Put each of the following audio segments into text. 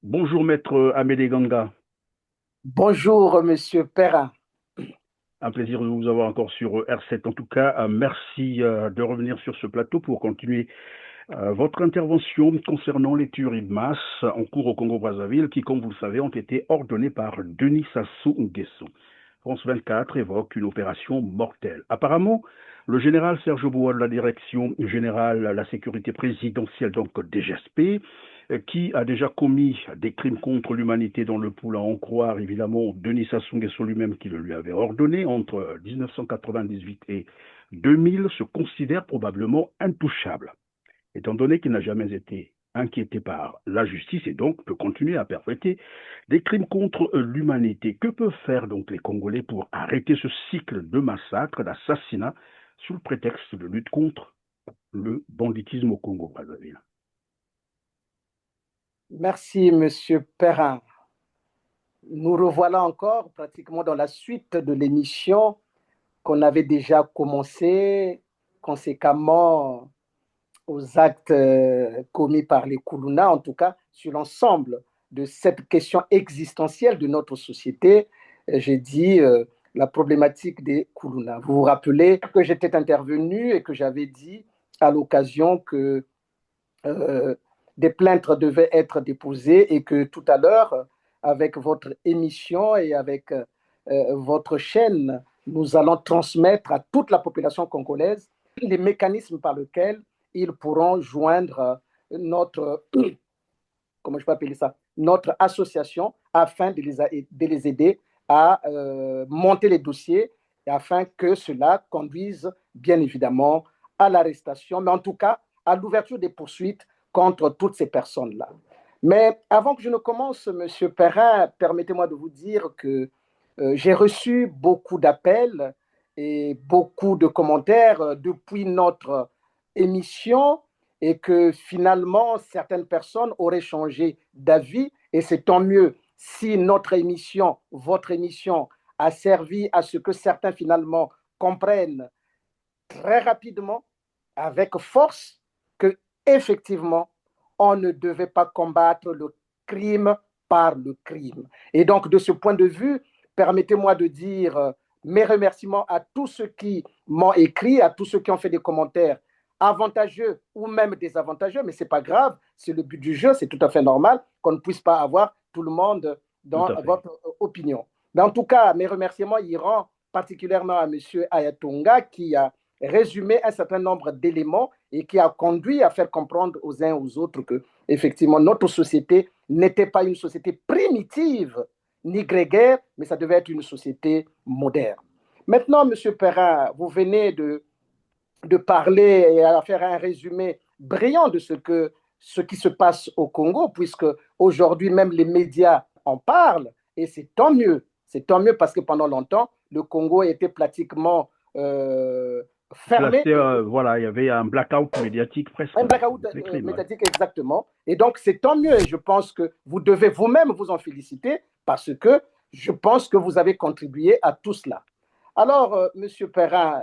Bonjour Maître Amédée Ganga, Bonjour, Monsieur Perrin. un plaisir de vous avoir encore sur R7. En tout cas, merci de revenir sur ce plateau pour continuer votre intervention concernant les tueries de masse en cours au Congo-Brazzaville qui, comme vous le savez, ont été ordonnées par Denis Sassou Nguesso. France 24 évoque une opération mortelle. Apparemment, le général Serge Boua de la direction générale à la sécurité présidentielle, donc DGSP, qui a déjà commis des crimes contre l'humanité dans le pool, à en croire évidemment Denis Sassou Nguesso lui-même qui le lui avait ordonné entre 1998 et 2000, se considère probablement intouchable, étant donné qu'il n'a jamais été inquiété par la justice et donc peut continuer à perpétrer des crimes contre l'humanité. Que peuvent faire donc les Congolais pour arrêter ce cycle de massacres, d'assassinats, sous le prétexte de lutte contre le banditisme au Congo-Brazzaville? Merci, Monsieur Perrin. Nous revoilà encore pratiquement dans la suite de l'émission qu'on avait déjà commencé conséquemment aux actes commis par les Koulouna, en tout cas sur l'ensemble de cette question existentielle de notre société. J'ai dit la problématique des Koulouna. Vous vous rappelez que j'étais intervenu et que j'avais dit à l'occasion que euh, des plaintes devaient être déposées et que tout à l'heure, avec votre émission et avec votre chaîne, nous allons transmettre à toute la population congolaise les mécanismes par lesquels ils pourront joindre notre, comment je peux appeler ça, notre association afin de les aider à monter les dossiers et afin que cela conduise bien évidemment à l'arrestation, mais en tout cas à l'ouverture des poursuites contre toutes ces personnes-là. Mais avant que je ne commence, Monsieur Perrin, permettez-moi de vous dire que j'ai reçu beaucoup d'appels et beaucoup de commentaires depuis notre émission et que finalement certaines personnes auraient changé d'avis et c'est tant mieux si notre émission, votre émission, a servi à ce que certains finalement comprennent très rapidement, avec force, que effectivement, on ne devait pas combattre le crime par le crime. Et donc, de ce point de vue, permettez-moi de dire mes remerciements à tous ceux qui m'ont écrit, à tous ceux qui ont fait des commentaires avantageux ou même désavantageux, mais ce n'est pas grave, c'est le but du jeu, c'est tout à fait normal qu'on ne puisse pas avoir tout le monde Tout dans à fait. votre opinion. Mais en tout cas, mes remerciements iront particulièrement à M. Ayatonga qui a résumé un certain nombre d'éléments et qui a conduit à faire comprendre aux uns aux autres que, effectivement, notre société n'était pas une société primitive ni grégaire, mais ça devait être une société moderne. Maintenant, Monsieur Perrin, vous venez de parler et à faire un résumé brillant de ce qui se passe au Congo, puisque aujourd'hui même les médias en parlent, et c'est tant mieux. C'est tant mieux parce que pendant longtemps, le Congo était pratiquement fermé. Classé, voilà, il y avait un blackout médiatique presque, Un blackout c'est crimes. Ouais. médiatique exactement. Et donc, c'est tant mieux. Et je pense que vous devez vous-même vous en féliciter parce que je pense que vous avez contribué à tout cela. Alors, Monsieur Perrin,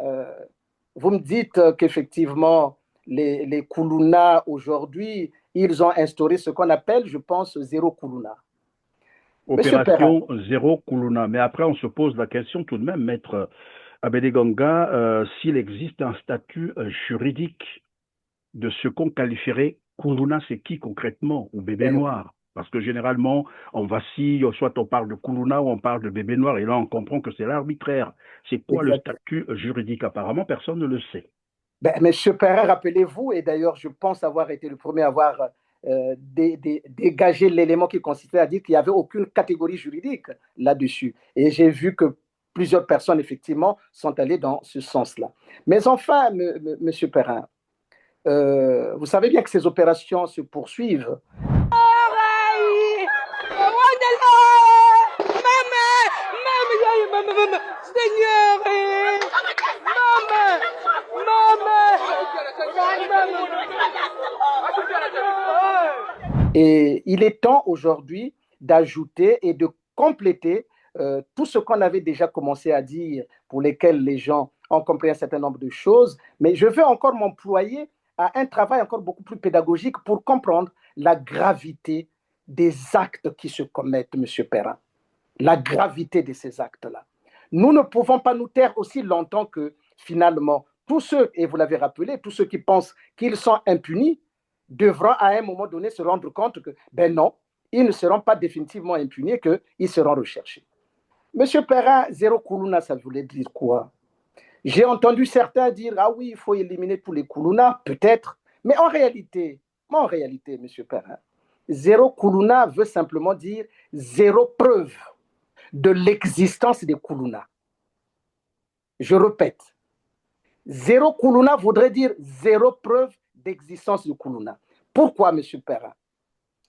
vous me dites qu'effectivement, les Koulouna aujourd'hui, ils ont instauré ce qu'on appelle, je pense, zéro Koulouna. Monsieur Perrin, Opération Zéro Kuluna. Mais après, on se pose la question tout de même, Maître Abedeganga, s'il existe un statut juridique de ce qu'on qualifierait Kuluna, c'est qui concrètement, ou bébé ben oui, noir? Parce que généralement, on vacille, soit on parle de Kuluna ou on parle de bébé noir, et là on comprend que c'est l'arbitraire. C'est quoi le exact. statut juridique? Apparemment, personne ne le sait. Ben, Monsieur Perrin, rappelez-vous, et d'ailleurs, je pense avoir été le premier à avoir dégagé l'élément qui consistait à dire qu'il n'y avait aucune catégorie juridique là-dessus. Et j'ai vu que plusieurs personnes, effectivement, sont allées dans ce sens-là. Mais enfin, Monsieur Perrin, vous savez bien que ces opérations se poursuivent. Et il est temps aujourd'hui d'ajouter et de compléter tout ce qu'on avait déjà commencé à dire, pour lesquels les gens ont compris un certain nombre de choses. Mais je veux encore m'employer à un travail encore beaucoup plus pédagogique pour comprendre la gravité des actes qui se commettent, M. Perrin, la gravité de ces actes-là. Nous ne pouvons pas nous taire aussi longtemps que finalement, tous ceux, et vous l'avez rappelé, tous ceux qui pensent qu'ils sont impunis, devront à un moment donné se rendre compte que, ben non, ils ne seront pas définitivement impunis, qu'ils seront recherchés. Monsieur Perrin, zéro Koulouna, ça voulait dire quoi? J'ai entendu certains dire, ah oui, il faut éliminer tous les Koulouna, peut-être, mais en réalité, Monsieur Perrin, zéro Koulouna veut simplement dire zéro preuve de l'existence des Koulouna. Je répète, zéro Koulouna voudrait dire zéro preuve d'existence de Koulouna. Pourquoi, M. Perrin?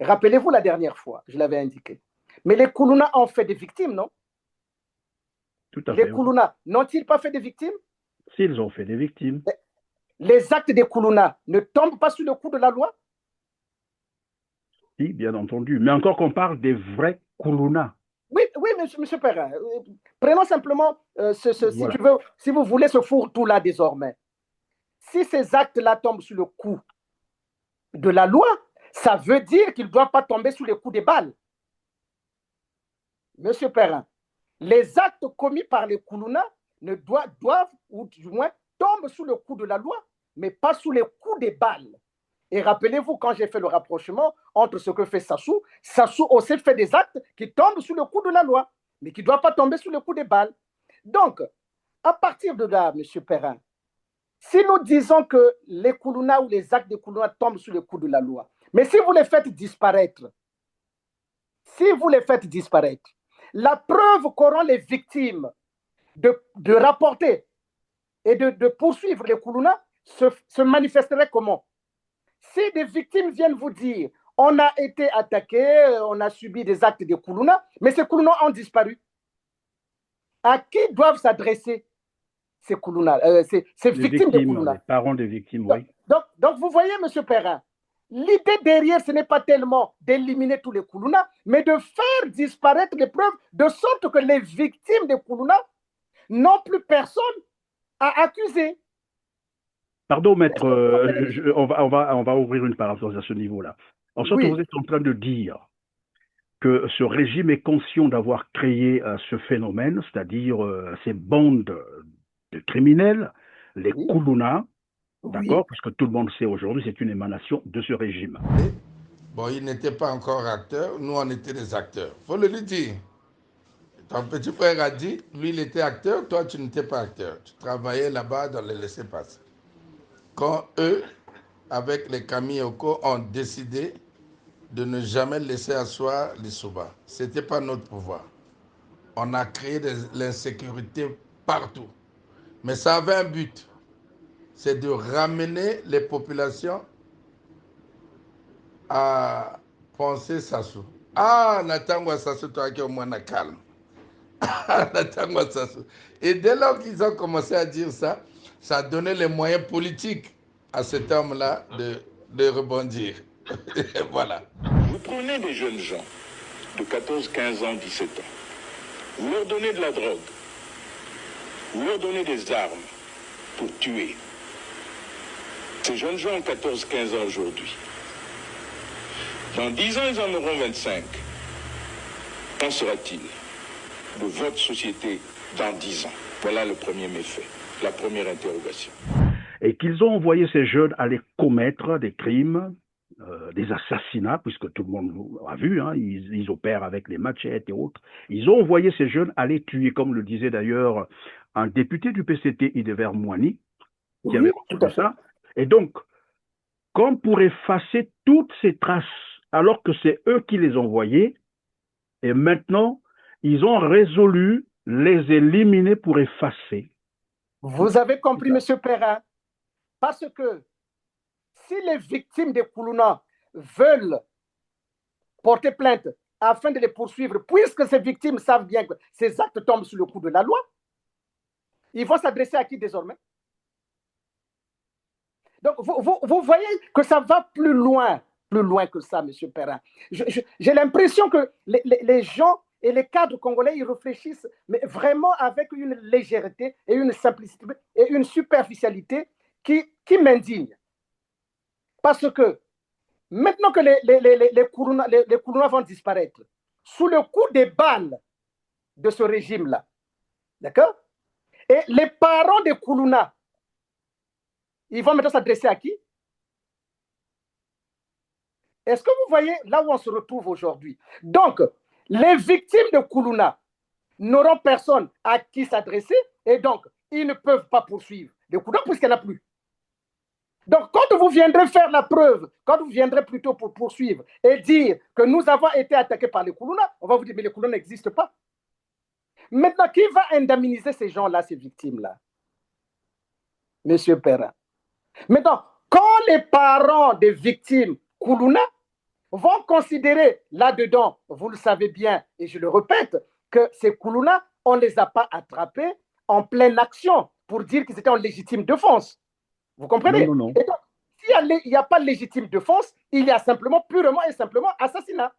Rappelez-vous la dernière fois, je l'avais indiqué. Mais les Koulouna ont fait des victimes, non? Tout à fait. Les Koulouna n'ont-ils pas fait des victimes? S'ils ont fait des victimes. Les actes des Koulouna ne tombent pas sous le coup de la loi? Oui, bien entendu. Mais encore qu'on parle des vrais Koulouna. Oui, oui, monsieur Perrin. Prenons simplement, Voilà. si vous voulez ce fourre-tout-là désormais. Si ces actes-là tombent sous le coup de la loi, ça veut dire qu'ils ne doivent pas tomber sous les coups des balles. Monsieur Perrin, les actes commis par les Koulouna ne doivent, ou du moins, tombent sous le coup de la loi, mais pas sous les coups des balles. Et rappelez-vous, quand j'ai fait le rapprochement entre ce que fait Sassou, Sassou aussi fait des actes qui tombent sous le coup de la loi, mais qui ne doivent pas tomber sous le coup des balles. Donc, à partir de là, M. Perrin, si nous disons que les Koulouna ou les actes des Koulouna tombent sous le coup de la loi, mais si vous les faites disparaître, la preuve qu'auront les victimes de rapporter et de poursuivre les Koulouna se manifesterait comment? Si des victimes viennent vous dire on a été attaqué, on a subi des actes de Koulouna, mais ces Koulouna ont disparu, à qui doivent s'adresser ces Koulouna, ces victimes de Koulouna? Les parents des victimes, oui. Donc vous voyez, M. Perrin, l'idée derrière, ce n'est pas tellement d'éliminer tous les Koulouna, mais de faire disparaître les preuves de sorte que les victimes des Koulouna n'ont plus personne à accuser. Pardon, maître, on va ouvrir une parenthèse à ce niveau-là. En sorte, vous êtes en train de dire que ce régime est conscient d'avoir créé ce phénomène, c'est-à-dire ces bandes de criminels, les Koulouna, d'accord, puisque tout le monde sait aujourd'hui, c'est une émanation de ce régime. Bon, il n'était pas encore acteur, nous on était des acteurs. Il faut le lui dire. Ton petit frère a dit, lui il était acteur, toi tu n'étais pas acteur. Tu travaillais là-bas dans les laissez-passer. Quand eux, avec les Kamiyoko, ont décidé de ne jamais laisser asseoir les Souba. Ce n'était pas notre pouvoir. On a créé de l'insécurité partout. Mais ça avait un but. C'est de ramener les populations à penser Sassou. Ah, Natangwa Sassou, toi qui es au moins calme. Ah, Natangwa Sassou. Et dès lors qu'ils ont commencé à dire ça, ça a donné les moyens politiques à cet homme-là de rebondir. Voilà. Vous prenez des jeunes gens de 14, 15 ans, 17 ans. Vous leur donnez de la drogue. Vous leur donnez des armes pour tuer. Ces jeunes gens ont 14, 15 ans aujourd'hui. Dans 10 ans, ils en auront 25. Qu'en sera-t-il de votre société dans 10 ans? Voilà le premier méfait, la première interrogation. Et qu'ils ont envoyé ces jeunes aller commettre des crimes, des assassinats, puisque tout le monde a vu, hein, ils opèrent avec les machettes et autres. Ils ont envoyé ces jeunes aller tuer, comme le disait d'ailleurs un député du PCT, Idever Moani, qui avait entendu ça. Et donc, comme pour effacer toutes ces traces, alors que c'est eux qui les envoyaient, et maintenant, ils ont résolu les éliminer pour effacer. Vous avez compris, M. Perrin, parce que si les victimes des Koulouna veulent porter plainte afin de les poursuivre, puisque ces victimes savent bien que ces actes tombent sous le coup de la loi, ils vont s'adresser à qui désormais? Donc, vous voyez que ça va plus loin que ça, M. Perrin. J'ai l'impression que les gens et les cadres congolais, ils réfléchissent, mais vraiment avec une légèreté et une simplicité et une superficialité qui m'indigne. Parce que Maintenant que les Kourouna vont disparaître, sous le coup des balles de ce régime-là, d'accord? Et les parents des Kourouna, ils vont maintenant s'adresser à qui? Est-ce que vous voyez là où on se retrouve aujourd'hui? Donc, les victimes de Kourouna n'auront personne à qui s'adresser et donc, ils ne peuvent pas poursuivre les Kourouna puisqu'il n'y en a plus. Donc, quand vous viendrez faire la preuve, quand vous viendrez plutôt pour poursuivre et dire que nous avons été attaqués par les Kourouna, on va vous dire, mais les Kourouna n'existent pas. Maintenant, qui va indemniser ces gens-là, ces victimes-là? Monsieur Perrin. Maintenant, quand les parents des victimes Kourouna vont considérer là-dedans, vous le savez bien, et je le répète, que ces Kourouna, on ne les a pas attrapés en pleine action pour dire qu'ils étaient en légitime défense. Vous comprenez? Non, non, non. Et donc, s'il n'y a pas de légitime défense, il y a simplement, purement et simplement, assassinat.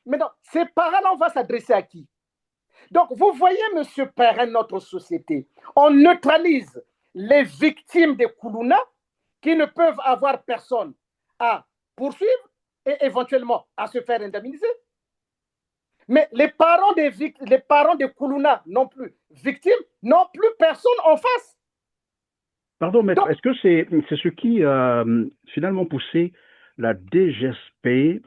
Maintenant, ces parents-là, on va s'adresser à qui? Donc, vous voyez, monsieur Perrin, notre société, on neutralise les victimes des Kourouna qui ne peuvent avoir personne à poursuivre et éventuellement à se faire indemniser. Mais les parents des Kourouna non plus victimes, n'ont plus personne en face. Pardon, maître, est-ce que c'est ce qui a finalement poussé la DGSP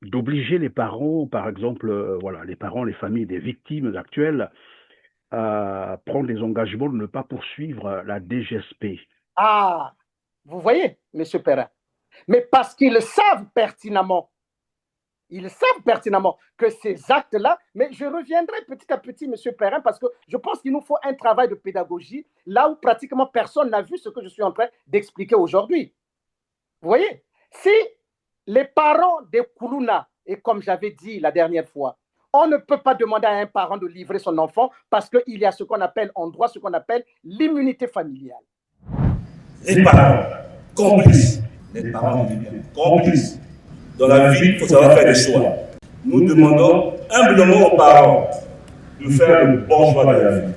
d'obliger les parents, par exemple, voilà, les parents, les familles des victimes actuelles, à prendre des engagements de ne pas poursuivre la DGSP? Ah, vous voyez, M. Perrin, mais parce qu'ils savent pertinemment que ces actes-là, mais je reviendrai petit à petit, M. Perrin, parce que je pense qu'il nous faut un travail de pédagogie, là où pratiquement personne n'a vu ce que je suis en train d'expliquer aujourd'hui. Vous voyez, si les parents des Kourouna, et comme j'avais dit la dernière fois, on ne peut pas demander à un parent de livrer son enfant parce qu'il y a ce qu'on appelle en droit, ce qu'on appelle l'immunité familiale. Les parents complices, les parents complices. Dans la vie, il faut savoir faire des choix. Nous demandons humblement aux parents de faire le bon choix de la vie.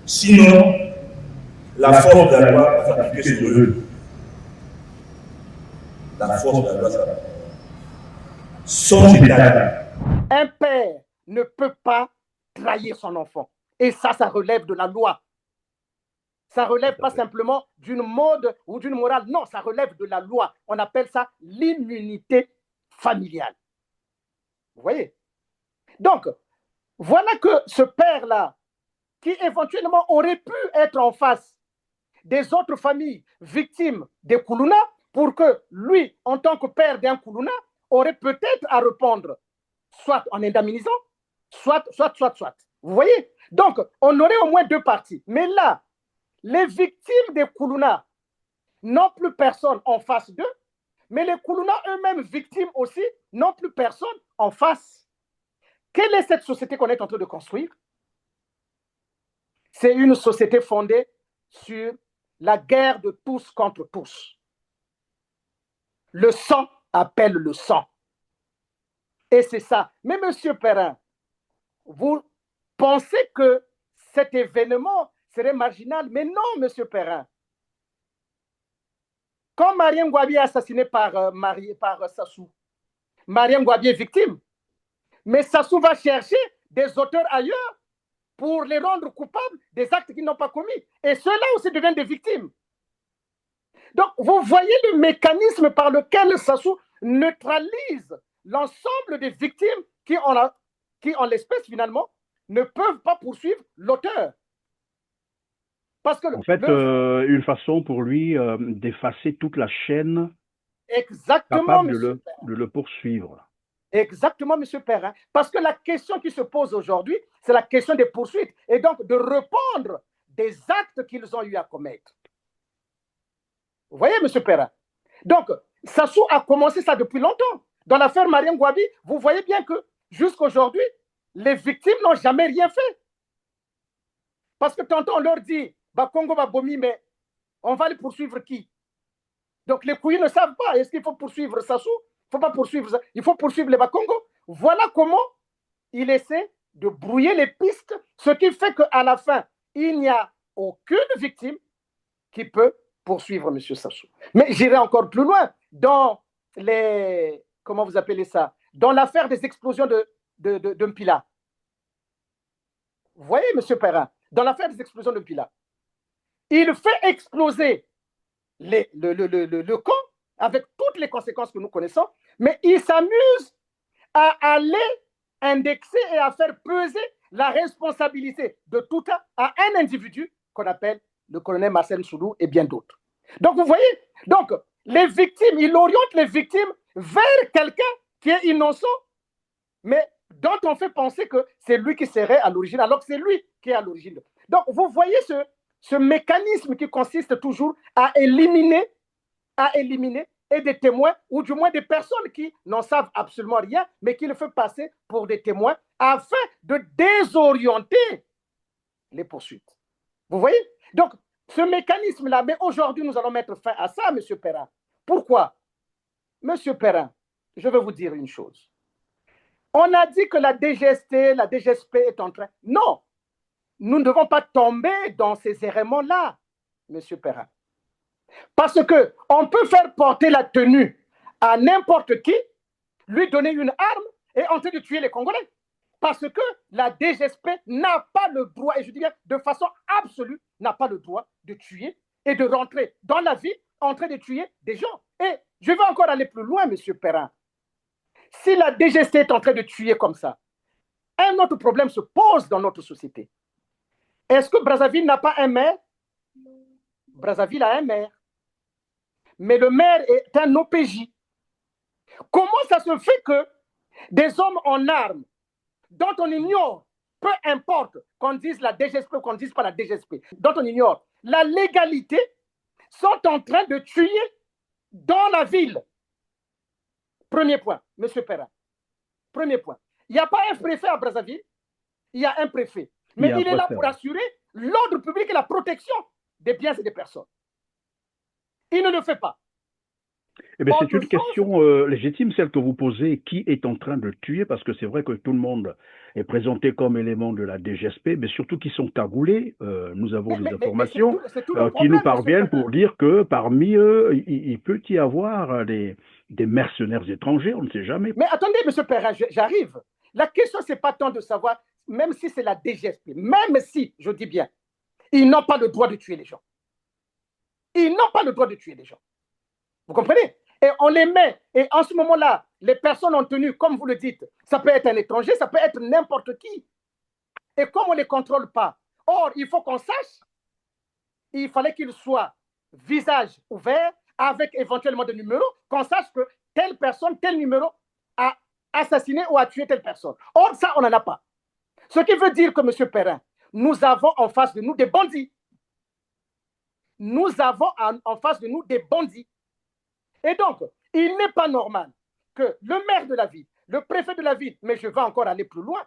Sinon, la force de la loi va s'appliquer sur eux. La force de la loi s'applique. Sans état. Un père ne peut pas trahir son enfant. Et ça relève de la loi. Ça relève pas simplement d'une mode ou d'une morale. Non, ça relève de la loi. On appelle ça l'immunité familiale. Vous voyez? Donc, voilà que ce père-là, qui éventuellement aurait pu être en face des autres familles victimes des Kourouna, pour que lui, en tant que père d'un Kourouna, aurait peut-être à répondre, soit en indemnisant, soit. Vous voyez? Donc, on aurait au moins deux parties. Mais là, les victimes des Kourouna n'ont plus personne en face d'eux, mais les Kourouna eux-mêmes victimes aussi n'ont plus personne en face. Quelle est cette société qu'on est en train de construire? C'est une société fondée sur la guerre de tous contre tous. Le sang appelle le sang. Et c'est ça. Mais monsieur Perrin, vous pensez que cet événement serait marginal? Mais non, monsieur Perrin. Quand Mariam Gouabi est assassinée par Sassou, Mariam Gouabi est victime. Mais Sassou va chercher des auteurs ailleurs pour les rendre coupables des actes qu'ils n'ont pas commis. Et ceux-là aussi deviennent des victimes. Donc, vous voyez le mécanisme par lequel Sassou neutralise l'ensemble des victimes qui, en l'espèce, finalement, ne peuvent pas poursuivre l'auteur. Parce que en fait, une façon pour lui d'effacer toute la chaîne capable de le poursuivre. Exactement, M. Perrin. Parce que la question qui se pose aujourd'hui, c'est la question des poursuites et donc de répondre des actes qu'ils ont eu à commettre. Vous voyez, M. Perrin? Donc, Sassou a commencé ça depuis longtemps. Dans l'affaire Mariam Gouabi, vous voyez bien que jusqu'à aujourd'hui, les victimes n'ont jamais rien fait. Parce que tantôt on leur dit, bah, Congo va Bomi, mais on va les poursuivre qui? Donc les couilles ne savent pas. Est-ce qu'il faut poursuivre Sassou? Il ne faut pas poursuivre ça. Il faut poursuivre les Bakongo. Voilà comment il essaie de brouiller les pistes, ce qui fait qu'à la fin, il n'y a aucune victime qui peut poursuivre M. Sassou. Mais j'irai encore plus loin dans les, comment vous appelez ça, dans l'affaire des explosions de Mpila. Vous voyez, M. Perrin, dans l'affaire des explosions de Mpila, il fait exploser le camp avec toutes les conséquences que nous connaissons, mais il s'amuse à aller indexer et à faire peser la responsabilité de tout à un individu qu'on appelle le colonel Marcel Soulou et bien d'autres. Donc, vous voyez, donc, les victimes, il oriente les victimes vers quelqu'un qui est innocent, mais dont on fait penser que c'est lui qui serait à l'origine, alors que c'est lui qui est à l'origine. Donc, vous voyez ce mécanisme qui consiste toujours à éliminer et des témoins, ou du moins des personnes qui n'en savent absolument rien, mais qui le font passer pour des témoins, afin de désorienter les poursuites. Vous voyez? Donc, ce mécanisme-là, mais aujourd'hui, nous allons mettre fin à ça, M. Perrin. Pourquoi? M. Perrin, je vais vous dire une chose. On a dit que la DGST, la DGSP est en train... Non, nous ne devons pas tomber dans ces errements-là, M. Perrin. Parce qu'on peut faire porter la tenue à n'importe qui, lui donner une arme et en train de tuer les Congolais. Parce que la DGSP n'a pas le droit, et je dis bien de façon absolue, n'a pas le droit de tuer et de rentrer dans la ville en train de tuer des gens. Et je vais encore aller plus loin, M. Perrin. Si la DGSP est en train de tuer comme ça, un autre problème se pose dans notre société. Est-ce que Brazzaville n'a pas un maire? Brazzaville a un maire. Mais le maire est un OPJ. Comment ça se fait que des hommes en armes, dont on ignore, peu importe qu'on dise la DGSP ou qu'on ne dise pas la DGSP, dont on ignore la légalité, sont en train de tuer dans la ville? Premier point, M. Perrin. Premier point. Il n'y a pas un préfet à Brazzaville, il y a un préfet. Mais il est là pour assurer l'ordre public et la protection des biens et des personnes. Il ne le fait pas. Eh bien, c'est une question légitime, celle que vous posez. Qui est en train de tuer? Parce que c'est vrai que tout le monde est présenté comme élément de la DGSP, mais surtout qui sont cagoulés. Nous avons des informations qui nous parviennent pour dire que parmi eux, il peut y avoir des mercenaires étrangers, on ne sait jamais. Mais attendez, M. Perrin, j'arrive. La question, ce n'est pas tant de savoir, même si c'est la DGSP, même si, je dis bien, ils n'ont pas le droit de tuer les gens. Ils n'ont pas le droit de tuer les gens. Vous comprenez? Et on les met. Et en ce moment-là, les personnes en tenue, comme vous le dites, ça peut être un étranger, ça peut être n'importe qui. Et comme on ne les contrôle pas, or, il faut qu'on sache, il fallait qu'il soit visage ouvert, avec éventuellement des numéros, qu'on sache que telle personne, tel numéro a assassiné ou a tué telle personne. Or, ça, on n'en a pas. Ce qui veut dire que, M. Perrin, nous avons en face de nous des bandits. Nous avons en face de nous des bandits. Et donc, il n'est pas normal que le maire de la ville, le préfet de la ville, mais je vais encore aller plus loin,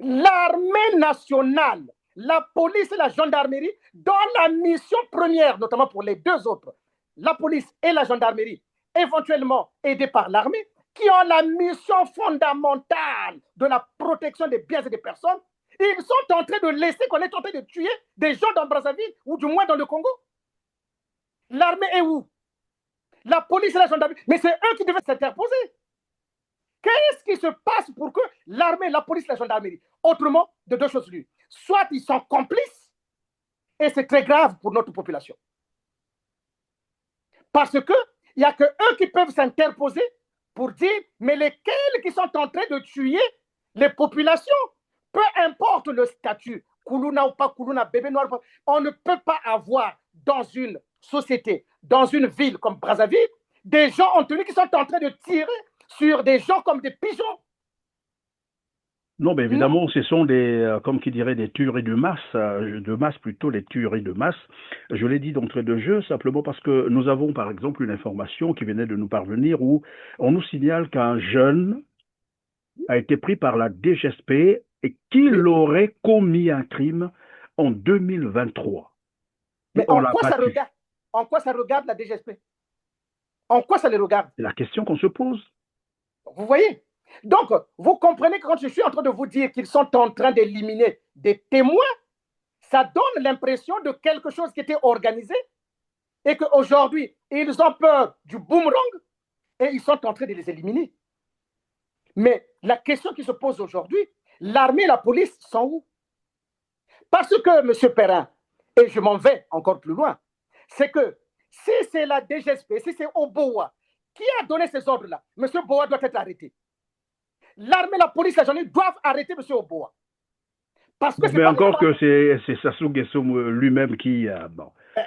l'armée nationale, la police et la gendarmerie, dans la mission première, notamment pour les deux autres, la police et la gendarmerie, éventuellement aidées par l'armée, qui ont la mission fondamentale de la protection des biens et des personnes, ils sont en train de laisser qu'on est en train de tuer des gens dans Brazzaville, ou du moins dans le Congo. L'armée est où? La police et la gendarmerie. Mais c'est eux qui devaient s'interposer. Qu'est-ce qui se passe pour que l'armée, la police et la gendarmerie, autrement, de deux choses l'une, soit ils sont complices, et c'est très grave pour notre population. Parce qu'il n'y a que eux qui peuvent s'interposer pour dire, mais lesquels qui sont en train de tuer les populations, peu importe le statut, Koulouna ou pas Koulouna, bébé noir, on ne peut pas avoir dans une société, dans une ville comme Brazzaville, des gens en tenue qui sont en train de tirer sur des gens comme des pigeons. Non, mais évidemment, ce sont des, comme qui dirait, des tueries de masse plutôt, les tueries de masse. Je l'ai dit d'entrée de jeu, simplement parce que nous avons, par exemple, une information qui venait de nous parvenir où on nous signale qu'un jeune a été pris par la DGSP et qu'il aurait commis un crime en 2023. Mais en quoi ça regarde la DGSP? En quoi ça les regarde? C'est la question qu'on se pose. Vous voyez? Donc, vous comprenez que quand je suis en train de vous dire qu'ils sont en train d'éliminer des témoins, ça donne l'impression de quelque chose qui était organisé. et qu'aujourd'hui, ils ont peur du boomerang et ils sont en train de les éliminer. Mais la question qui se pose aujourd'hui, l'armée et la police sont où? Parce que, M. Perrin, et je m'en vais encore plus loin, c'est que si c'est la DGSP, si c'est Oboa qui a donné ces ordres-là, M. Boa doit être arrêté. L'armée, la police, la gendarmerie doivent arrêter M. Oboa. Parce que mais encore que c'est Sassou Nguesso lui-même qui,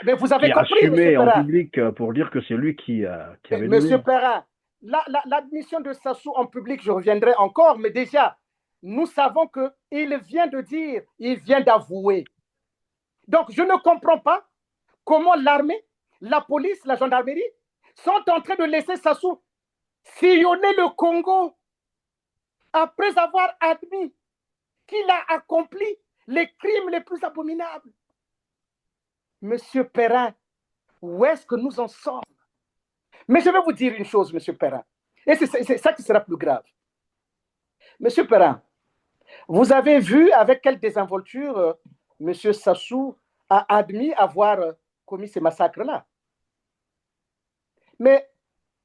mais vous avez compris, assumé en public pour dire que c'est lui qui avait donné. M. Perrin, l'admission de Sassou en public, je reviendrai encore, mais déjà, nous savons qu'il vient de dire, il vient d'avouer. Donc, je ne comprends pas comment l'armée, la police, la gendarmerie sont en train de laisser Sassou sillonner le Congo après avoir admis qu'il a accompli les crimes les plus abominables. Monsieur Perrin, où est-ce que nous en sommes? Mais je vais vous dire une chose, Monsieur Perrin, et c'est ça qui sera plus grave. Monsieur Perrin, vous avez vu avec quelle désinvolture Monsieur Sassou a admis avoir commis ces massacres-là. Mais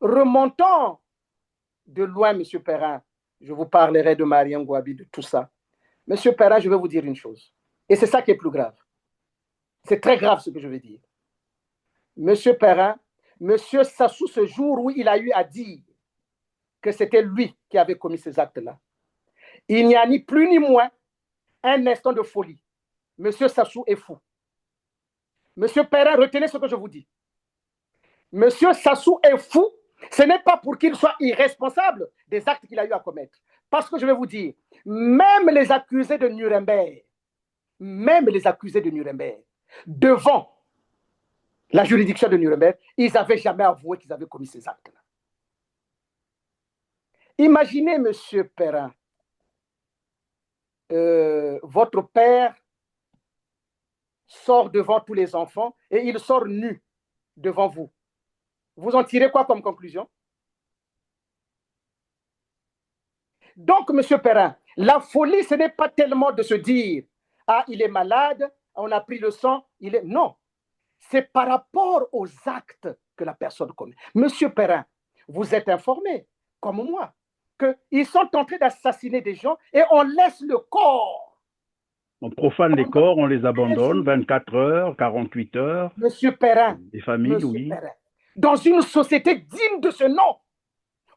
remontons de loin, Monsieur Perrin, je vous parlerai de Mariam Gouabi, de tout ça. Monsieur Perrin, je vais vous dire une chose, et c'est ça qui est plus grave. C'est très grave ce que je vais dire. Monsieur Perrin, Monsieur Sassou, ce jour où il a eu à dire que c'était lui qui avait commis ces actes-là, il n'y a ni plus ni moins un instant de folie. Monsieur Sassou est fou. Monsieur Perrin, retenez ce que je vous dis. Monsieur Sassou est fou. Ce n'est pas pour qu'il soit irresponsable des actes qu'il a eu à commettre. Parce que je vais vous dire, même les accusés de Nuremberg, devant la juridiction de Nuremberg, ils n'avaient jamais avoué qu'ils avaient commis ces actes-là. Imaginez, Monsieur Perrin, votre père sort devant tous les enfants et il sort nu devant vous. Vous en tirez quoi comme conclusion? Donc, Monsieur Perrin, la folie, ce n'est pas tellement de se dire « Ah, il est malade, on a pris le sang, il est… » Non, c'est par rapport aux actes que la personne commet. Monsieur Perrin, vous êtes informé, comme moi, qu'ils sont en train d'assassiner des gens et on laisse le corps. On profane les corps, on les abandonne, 24 heures, 48 heures. Monsieur Perrin, des familles, oui. Perrin, dans une société digne de ce nom,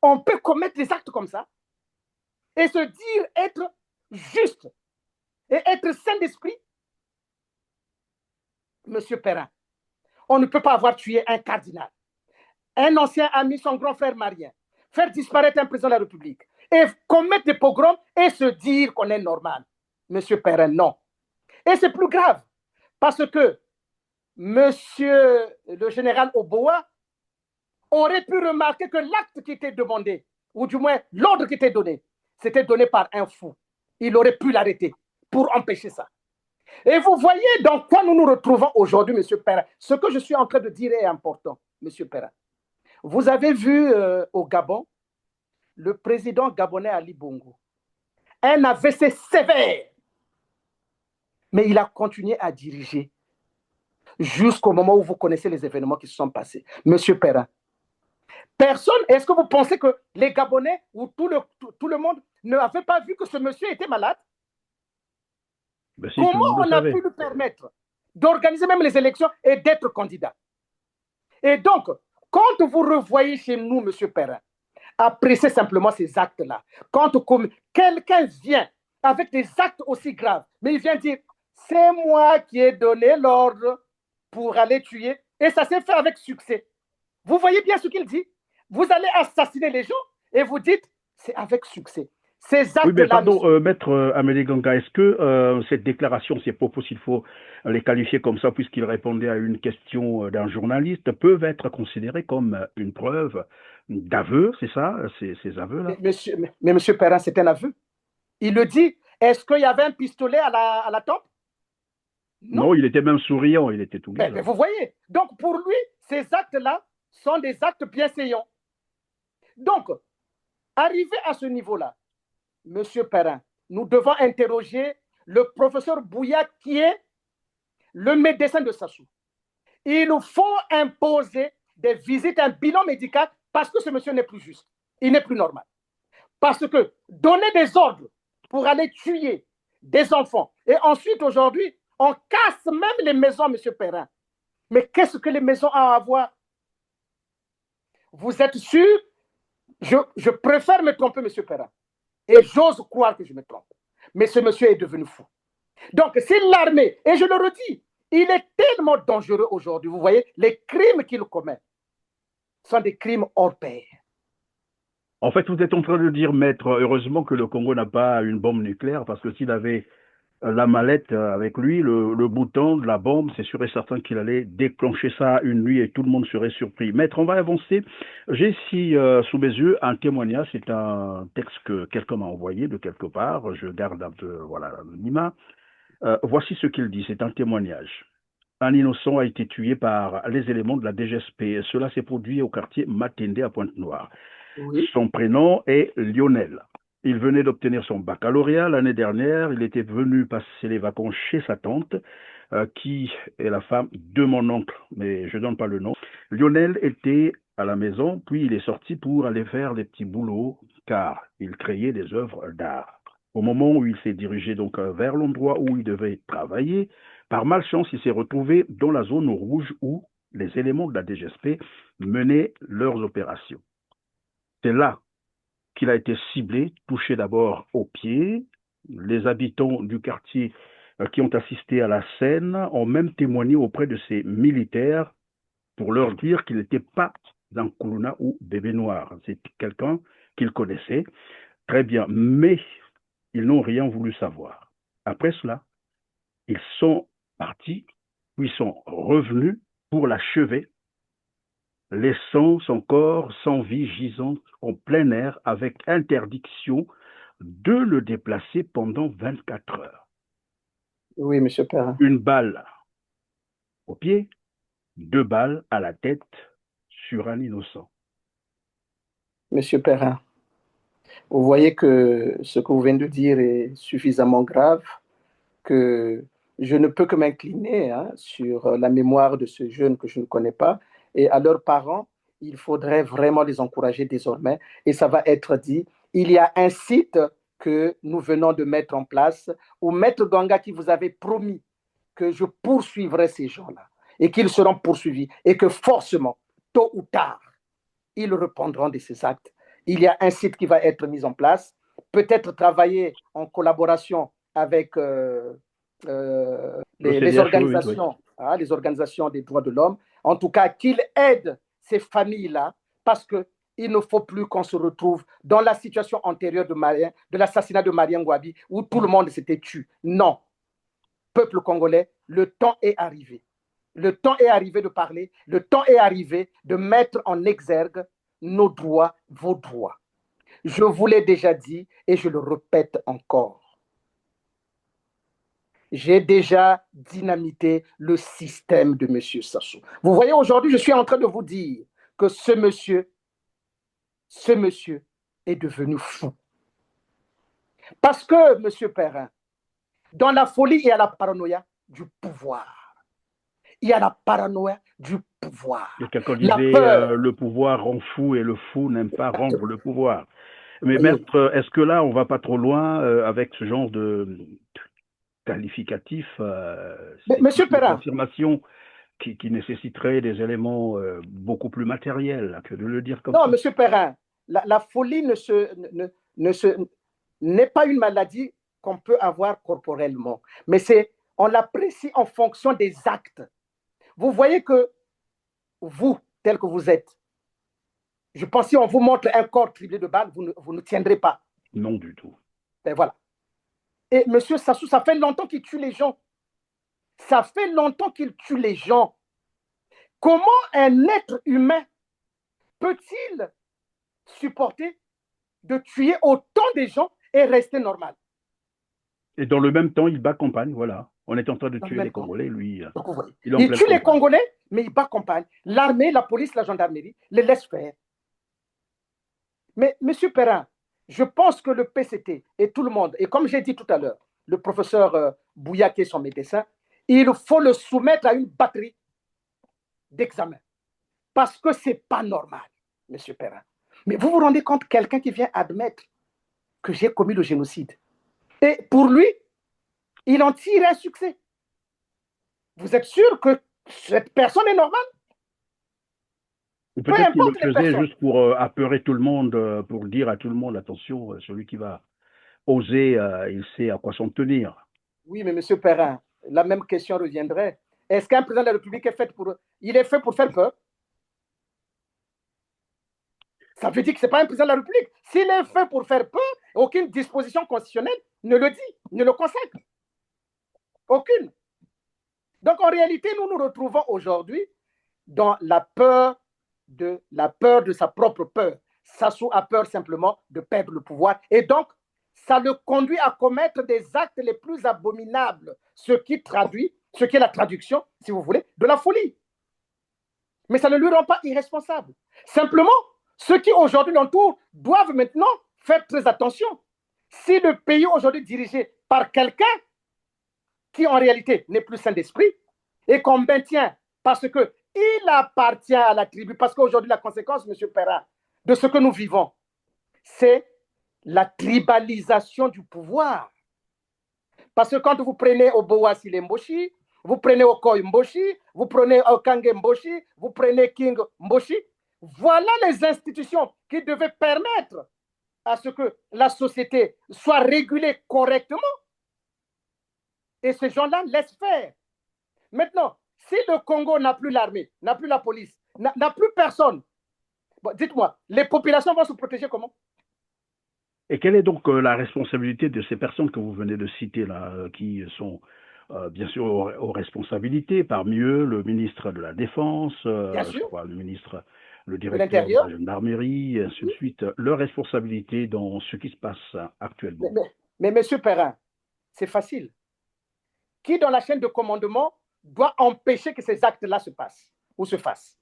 on peut commettre des actes comme ça et se dire être juste et être saint d'esprit. Monsieur Perrin, on ne peut pas avoir tué un cardinal, un ancien ami, son grand frère marien, faire disparaître un président de la République et commettre des pogroms et se dire qu'on est normal. Monsieur Perrin, non. Et c'est plus grave parce que monsieur le général Oboa aurait pu remarquer que l'acte qui était demandé, ou du moins l'ordre qui était donné, c'était donné par un fou. Il aurait pu l'arrêter pour empêcher ça. Et vous voyez dans quoi nous nous retrouvons aujourd'hui, Monsieur Perrin. Ce que je suis en train de dire est important, Monsieur Perrin. Vous avez vu au Gabon, le président gabonais Ali Bongo, un AVC sévère, mais il a continué à diriger jusqu'au moment où vous connaissez les événements qui se sont passés. Monsieur Perrin, personne, est-ce que vous pensez que les Gabonais ou tout le monde n'avait pas vu que ce monsieur était malade? Ben si, comment on a pu lui permettre d'organiser même les élections et d'être candidat? Et donc, quand vous revoyez chez nous, Monsieur Perrin, appréciez simplement ces actes-là. Quand quelqu'un vient avec des actes aussi graves, mais il vient dire, c'est moi qui ai donné l'ordre pour aller tuer, et ça s'est fait avec succès. Vous voyez bien ce qu'il dit? Vous allez assassiner les gens et vous dites, c'est avec succès. Ces actes-là, oui, mais pardon, Maître Amélie Ganga, est-ce que cette déclaration, ces propos, s'il faut les qualifier comme ça, puisqu'il répondait à une question d'un journaliste, peuvent être considérés comme une preuve d'aveu, c'est ça, ces aveux-là? Mais Monsieur Perrin, c'est un aveu. Il le dit. Est-ce qu'il y avait un pistolet à la tempe? Non, il était même souriant, il était tout gai. Mais vous voyez, donc pour lui, ces actes-là sont des actes bienséants. Donc, arrivé à ce niveau-là, Monsieur Perrin, nous devons interroger le professeur Bouya qui est le médecin de Sassou. Il nous faut imposer des visites, un bilan médical, parce que ce monsieur n'est plus juste. Il n'est plus normal. Parce que donner des ordres pour aller tuer des enfants, et ensuite aujourd'hui, on casse même les maisons, M. Perrin. Mais qu'est-ce que les maisons ont à voir? Vous êtes sûr? Je préfère me tromper, M. Perrin. Et j'ose croire que je me trompe. Mais ce monsieur est devenu fou. Donc, si l'armée, et je le redis, il est tellement dangereux aujourd'hui, vous voyez, les crimes qu'il commet sont des crimes hors pair. En fait, vous êtes en train de dire, maître, heureusement que le Congo n'a pas une bombe nucléaire, parce que s'il avait la mallette avec lui, le bouton de la bombe, c'est sûr et certain qu'il allait déclencher ça une nuit et tout le monde serait surpris. Maître, on va avancer. J'ai ici sous mes yeux un témoignage, c'est un texte que quelqu'un m'a envoyé de quelque part, je garde un peu l'anonymat. Voici ce qu'il dit, c'est un témoignage. Un innocent a été tué par les éléments de la DGSP. Cela s'est produit au quartier Matende à Pointe-Noire. Oui. Son prénom est Lionel. Il venait d'obtenir son baccalauréat l'année dernière. Il était venu passer les vacances chez sa tante, qui est la femme de mon oncle, mais je ne donne pas le nom. Lionel était à la maison, puis il est sorti pour aller faire des petits boulots, car il créait des œuvres d'art. Au moment où il s'est dirigé donc vers l'endroit où il devait travailler, par malchance, il s'est retrouvé dans la zone rouge où les éléments de la DGSP menaient leurs opérations. C'est là qu'il a été ciblé, touché d'abord au pied. Les habitants du quartier qui ont assisté à la scène ont même témoigné auprès de ces militaires pour leur dire qu'il n'était pas un Koulouna ou bébé noir. C'est quelqu'un qu'ils connaissaient très bien, mais ils n'ont rien voulu savoir. Après cela, ils sont partis, puis sont revenus pour l'achever, laissant son corps sans vie gisant en plein air avec interdiction de le déplacer pendant 24 heures. Oui, M. Perrin. Une balle au pied, 2 balles à la tête sur un innocent. M. Perrin, vous voyez que ce que vous venez de dire est suffisamment grave que je ne peux que m'incliner sur la mémoire de ce jeune que je ne connais pas. Et à leurs parents, il faudrait vraiment les encourager désormais. Et ça va être dit. Il y a un site que nous venons de mettre en place où Maître Ganga qui vous avait promis que je poursuivrai ces gens-là et qu'ils seront poursuivis et que forcément, tôt ou tard, ils répondront de ces actes. Il y a un site qui va être mis en place, peut-être travailler en collaboration avec les organisations, oui. Les organisations des droits de l'homme, en tout cas qu'ils aident ces familles-là, parce qu'il ne faut plus qu'on se retrouve dans la situation antérieure de l'assassinat de Marien Ngouabi, où tout le monde s'était tué. Non, peuple congolais, le temps est arrivé. Le temps est arrivé de parler, le temps est arrivé de mettre en exergue nos droits, vos droits. Je vous l'ai déjà dit et je le répète encore. J'ai déjà dynamité le système de M. Sassou. Vous voyez, aujourd'hui, je suis en train de vous dire que ce monsieur est devenu fou. Parce que, M. Perrin, dans la folie, il y a la paranoïa du pouvoir. Il y a la paranoïa du pouvoir. Quelqu'un disait le pouvoir rend fou et le fou n'aime pas rendre le pouvoir. Mais maître, est-ce que là, on ne va pas trop loin avec ce genre de qualificatif, Monsieur Perrin, affirmation qui nécessiterait des éléments beaucoup plus matériels que de le dire comme ça. Non, Monsieur Perrin, la folie n'est pas une maladie qu'on peut avoir corporellement, mais on l'apprécie en fonction des actes. Vous voyez que vous, tel que vous êtes, je pense que si on vous montre un corps criblé de balles, vous ne tiendrez pas. Non du tout. Ben voilà. Et M. Sassou, ça fait longtemps qu'il tue les gens. Ça fait longtemps qu'il tue les gens. Comment un être humain peut-il supporter de tuer autant de gens et rester normal? Et dans le même temps, il bat campagne, voilà. On est en train de tuer les Congolais, lui. Donc, il tue les Congolais, mais il bat campagne. L'armée, la police, la gendarmerie les laissent faire. Mais, M. Perrin, je pense que le PCT et tout le monde, et comme j'ai dit tout à l'heure, le professeur Bouya qui est son médecin, il faut le soumettre à une batterie d'examen. Parce que ce n'est pas normal, M. Perrin. Mais vous vous rendez compte, quelqu'un qui vient admettre que j'ai commis le génocide. Et pour lui, il en tire un succès. Vous êtes sûr que cette personne est normale? Peut-être qu'il le faisait juste pour apeurer tout le monde, pour dire à tout le monde, attention, celui qui va oser, il sait à quoi s'en tenir. Oui, mais M. Perrin, la même question reviendrait. Est-ce qu'un président de la République est fait pour... Il est fait pour faire peur? Ça veut dire que ce n'est pas un président de la République. S'il est fait pour faire peur, aucune disposition constitutionnelle ne le dit, ne le consacre. Aucune. Donc, en réalité, nous nous retrouvons aujourd'hui dans la peur de sa propre peur. Sassou a peur simplement de perdre le pouvoir. Et donc, ça le conduit à commettre des actes les plus abominables, ce qui est la traduction, si vous voulez, de la folie. Mais ça ne lui rend pas irresponsable. Simplement, ceux qui aujourd'hui l'entourent doivent maintenant faire très attention. Si le pays aujourd'hui est dirigé par quelqu'un qui en réalité n'est plus sain d'esprit et qu'on maintient parce qu'il appartient à la tribu, parce qu'aujourd'hui la conséquence, M. Perrin, de ce que nous vivons, c'est la tribalisation du pouvoir. Parce que quand vous prenez Oboa Sile Mboshi, vous prenez Okoy Mboshi, vous prenez Okange Mboshi, vous prenez King Mboshi, voilà les institutions qui devaient permettre à ce que la société soit régulée correctement. Et ces gens-là laissent faire. Maintenant, si le Congo n'a plus l'armée, n'a plus la police, n'a plus personne, bon, dites-moi, les populations vont se protéger comment? Et quelle est donc la responsabilité de ces personnes que vous venez de citer là, qui sont bien sûr aux responsabilités, parmi eux le ministre de la Défense, je crois, le directeur de la gendarmerie, et ainsi de suite, leur responsabilité dans ce qui se passe actuellement? Mais M. Perrin, c'est facile. Qui dans la chaîne de commandement doit empêcher que ces actes-là se passent ou se fassent?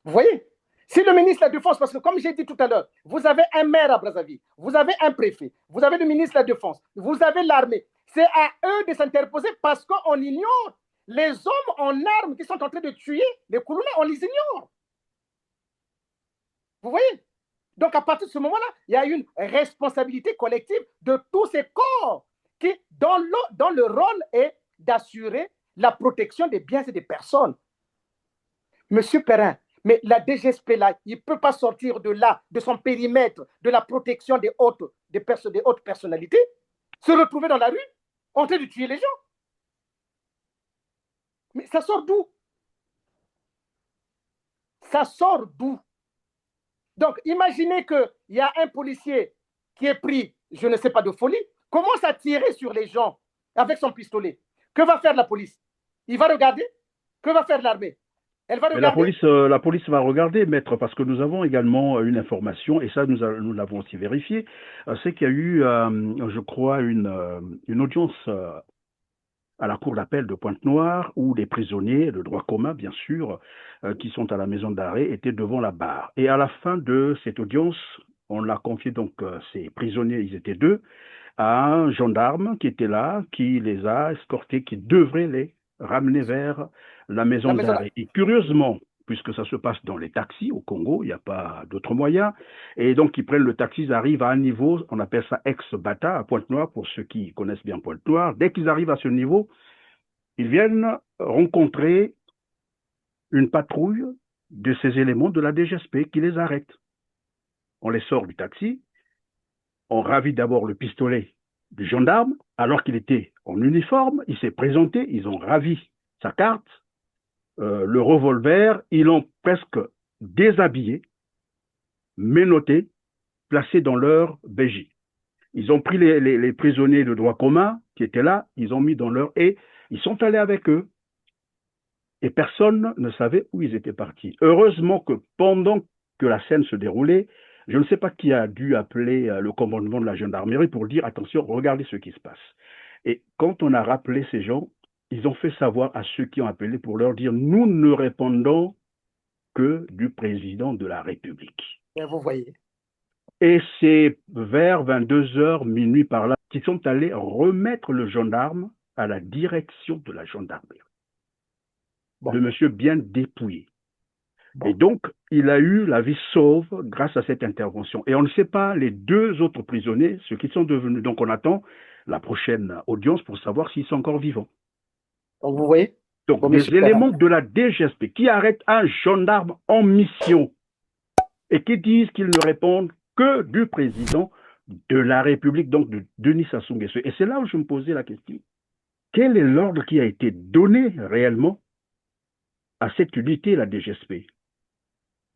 Vous voyez? Si le ministre de la Défense, parce que comme j'ai dit tout à l'heure, vous avez un maire à Brazzaville, vous avez un préfet, vous avez le ministre de la Défense, vous avez l'armée, c'est à eux de s'interposer parce qu'on ignore les hommes en armes qui sont en train de tuer les Kouloulés, on les ignore. Vous voyez? Donc à partir de ce moment-là, il y a une responsabilité collective de tous ces corps qui, dont le rôle est d'assurer la protection des biens et des personnes. Monsieur Perrin, mais la DGSP, là, il ne peut pas sortir de là, de son périmètre, de la protection des hautes personnalités, se retrouver dans la rue en train de tuer les gens. Mais ça sort d'où? Ça sort d'où? Donc, imaginez qu'il y a un policier qui est pris, je ne sais pas, de folie, commence à tirer sur les gens avec son pistolet. Que va faire la police? Il va regarder? Que va faire l'armée? Elle va regarder. La police va regarder, maître, parce que nous avons également une information, et ça nous l'avons aussi vérifié, c'est qu'il y a eu, je crois, une audience à la cour d'appel de Pointe-Noire, où les prisonniers de droit commun, bien sûr, qui sont à la maison d'arrêt, étaient devant la barre. Et à la fin de cette audience, on l'a confié, donc ces prisonniers, ils étaient deux, à un gendarme qui était là, qui les a escortés, qui devrait les ramener vers la maison d'arrêt. Et curieusement, puisque ça se passe dans les taxis au Congo, il n'y a pas d'autre moyen, et donc ils prennent le taxi, ils arrivent à un niveau, on appelle ça ex-Bata, à Pointe-Noire, pour ceux qui connaissent bien Pointe-Noire. Dès qu'ils arrivent à ce niveau, ils viennent rencontrer une patrouille de ces éléments de la DGSP qui les arrête. On les sort du taxi, on ravit d'abord le pistolet du gendarme, alors qu'il était en uniforme, il s'est présenté, ils ont ravi sa carte, le revolver, ils l'ont presque déshabillé, menotté, placé dans leur BJ. Ils ont pris les prisonniers de droit commun qui étaient là, ils ont mis dans leur... Et ils sont allés avec eux. Et personne ne savait où ils étaient partis. Heureusement que pendant que la scène se déroulait, je ne sais pas qui a dû appeler le commandement de la gendarmerie pour dire « Attention, regardez ce qui se passe ». Et quand on a rappelé ces gens, ils ont fait savoir à ceux qui ont appelé pour leur dire « Nous ne répondons que du président de la République ». Et vous voyez. Et c'est vers 22h, minuit par là, qu'ils sont allés remettre le gendarme à la direction de la gendarmerie. le monsieur bien dépouillé. Et donc, il a eu la vie sauve grâce à cette intervention. Et on ne sait pas les 2 autres prisonniers, ce qu'ils sont devenus. Donc, on attend la prochaine audience pour savoir s'ils sont encore vivants. Donc, vous voyez? Donc, des éléments de la DGSP qui arrêtent un gendarme en mission et qui disent qu'ils ne répondent que du président de la République, donc de Denis Sassou Nguesso. Et c'est là où je me posais la question. Quel est l'ordre qui a été donné réellement à cette unité, la DGSP?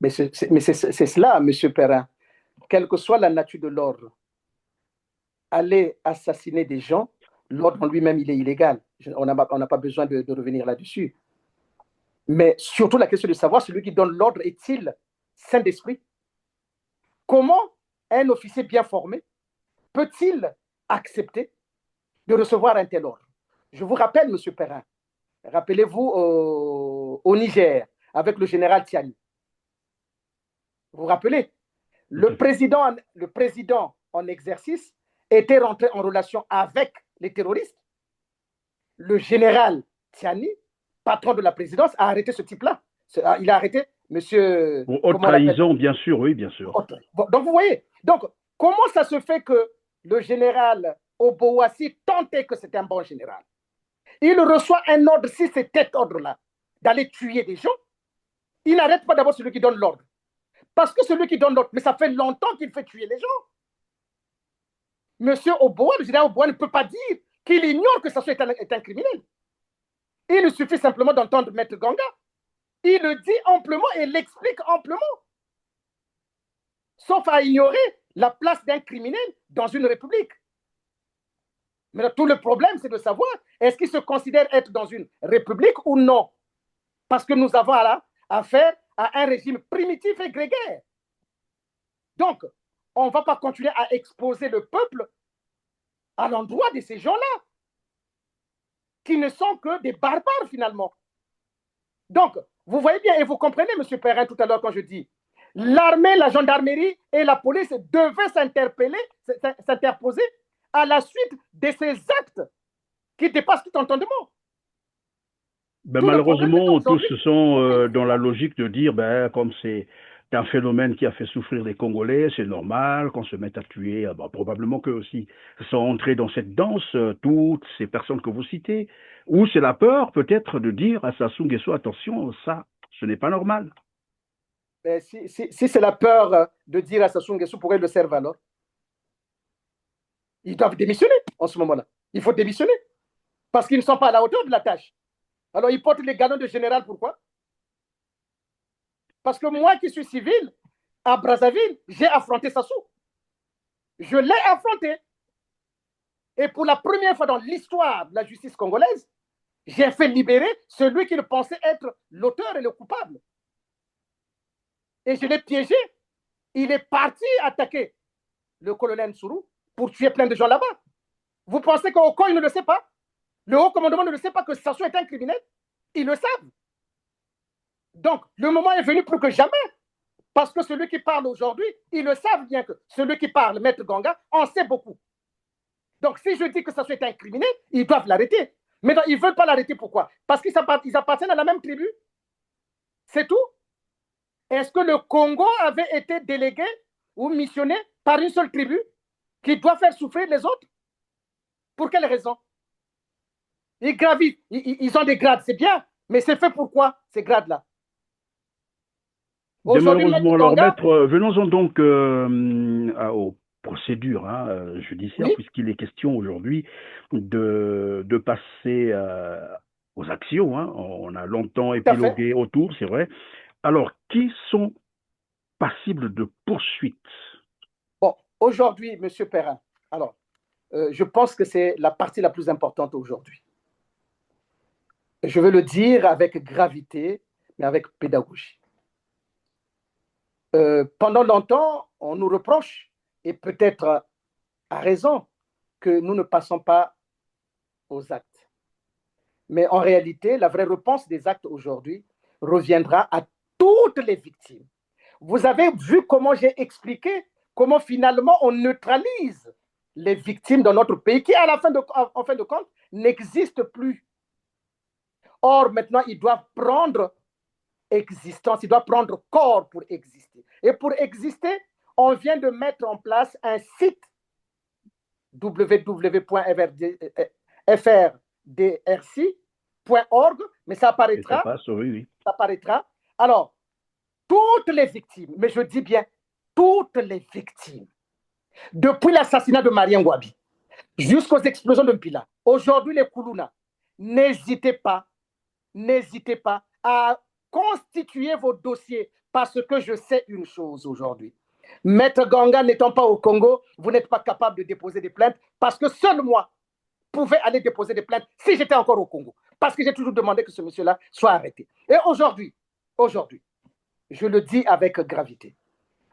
Mais c'est cela, M. Perrin. Quelle que soit la nature de l'ordre, aller assassiner des gens, l'ordre en lui-même, il est illégal. On n'a pas besoin de revenir là-dessus. Mais surtout la question de savoir, celui qui donne l'ordre est-il saint d'esprit? Comment un officier bien formé peut-il accepter de recevoir un tel ordre? Je vous rappelle, M. Perrin, rappelez-vous au Niger, avec le général Tiani. Vous vous rappelez, le président en exercice était rentré en relation avec les terroristes. Le général Tiani, patron de la présidence, a arrêté ce type-là. Il a arrêté monsieur... Pour haute trahison, bien sûr, oui, bien sûr. Donc, vous voyez, donc, comment ça se fait que le général Obowassi tentait que c'était un bon général? Il reçoit un ordre, si c'est cet ordre-là, d'aller tuer des gens, il n'arrête pas d'abord celui qui donne l'ordre. Parce que celui qui donne l'ordre, mais ça fait longtemps qu'il fait tuer les gens. Monsieur Oboa, le général Oboa ne peut pas dire qu'il ignore que Sassou est un criminel. Il lui suffit simplement d'entendre Maître Ganga. Il le dit amplement et l'explique amplement. Sauf à ignorer la place d'un criminel dans une république. Mais tout le problème, c'est de savoir, est-ce qu'il se considère être dans une république ou non? Parce que nous avons affaire à un régime primitif et grégaire. Donc, on ne va pas continuer à exposer le peuple à l'endroit de ces gens-là, qui ne sont que des barbares finalement. Donc, vous voyez bien, et vous comprenez, M. Perrin, tout à l'heure quand je dis, l'armée, la gendarmerie et la police devaient s'interposer à la suite de ces actes qui dépassent tout entendement. Malheureusement, tous sont dans la logique de dire, comme c'est un phénomène qui a fait souffrir les Congolais, c'est normal qu'on se mette à tuer. Probablement qu'eux aussi sont entrés dans cette danse, toutes ces personnes que vous citez. Ou c'est la peur peut-être de dire à Sassou Nguesso, attention, ça, ce n'est pas normal. Mais si c'est la peur de dire à Sassou Nguesso, pourquoi ils le servent alors? Ils doivent démissionner en ce moment-là. Il faut démissionner. Parce qu'ils ne sont pas à la hauteur de la tâche. Alors, ils portent les galons de général, pourquoi? Parce que moi qui suis civil, à Brazzaville, j'ai affronté Sassou. Je l'ai affronté. Et pour la première fois dans l'histoire de la justice congolaise, j'ai fait libérer celui qui pensait être l'auteur et le coupable. Et je l'ai piégé. Il est parti attaquer le colonel Nsourou pour tuer plein de gens là-bas. Vous pensez qu'au Congo, il ne le sait pas? Le haut commandement ne le sait pas que Sassou est un criminel? Ils le savent. Donc, le moment est venu plus que jamais. Parce que celui qui parle aujourd'hui, ils le savent bien que celui qui parle, Maître Ganga, en sait beaucoup. Donc, si je dis que Sassou est un criminel, ils doivent l'arrêter. Mais non, ils ne veulent pas l'arrêter, pourquoi? Parce qu'ils appartiennent à la même tribu. C'est tout. Est-ce que le Congo avait été délégué ou missionné par une seule tribu qui doit faire souffrir les autres? Pour quelle raison? Ils gravitent, ils ont des grades, c'est bien, mais c'est fait pourquoi, ces grades-là? Malheureusement, alors maître, venons-en donc aux procédures judiciaires, oui, puisqu'il est question aujourd'hui de passer aux actions. On a longtemps épilogué autour, c'est vrai. Alors, qui sont passibles de poursuites? Bon, aujourd'hui, M. Perrin, alors, je pense que c'est la partie la plus importante aujourd'hui. Je veux le dire avec gravité, mais avec pédagogie. Pendant longtemps, on nous reproche, et peut-être à raison, que nous ne passons pas aux actes. Mais en réalité, la vraie réponse des actes aujourd'hui reviendra à toutes les victimes. Vous avez vu comment j'ai expliqué comment finalement on neutralise les victimes dans notre pays qui, en fin de compte, n'existent plus. Or, maintenant, ils doivent prendre existence, ils doivent prendre corps pour exister. Et pour exister, on vient de mettre en place un site www.frdrc.org, mais ça apparaîtra. Oui. Ça apparaîtra. Alors, toutes les victimes, mais je dis bien toutes les victimes, depuis l'assassinat de Marien Ngouabi jusqu'aux explosions de Mpila, aujourd'hui les Koulouna, n'hésitez pas à constituer vos dossiers, parce que je sais une chose aujourd'hui. Maître Ganga n'étant pas au Congo, vous n'êtes pas capable de déposer des plaintes, parce que seul moi pouvais aller déposer des plaintes si j'étais encore au Congo, parce que j'ai toujours demandé que ce monsieur-là soit arrêté. Et aujourd'hui, je le dis avec gravité,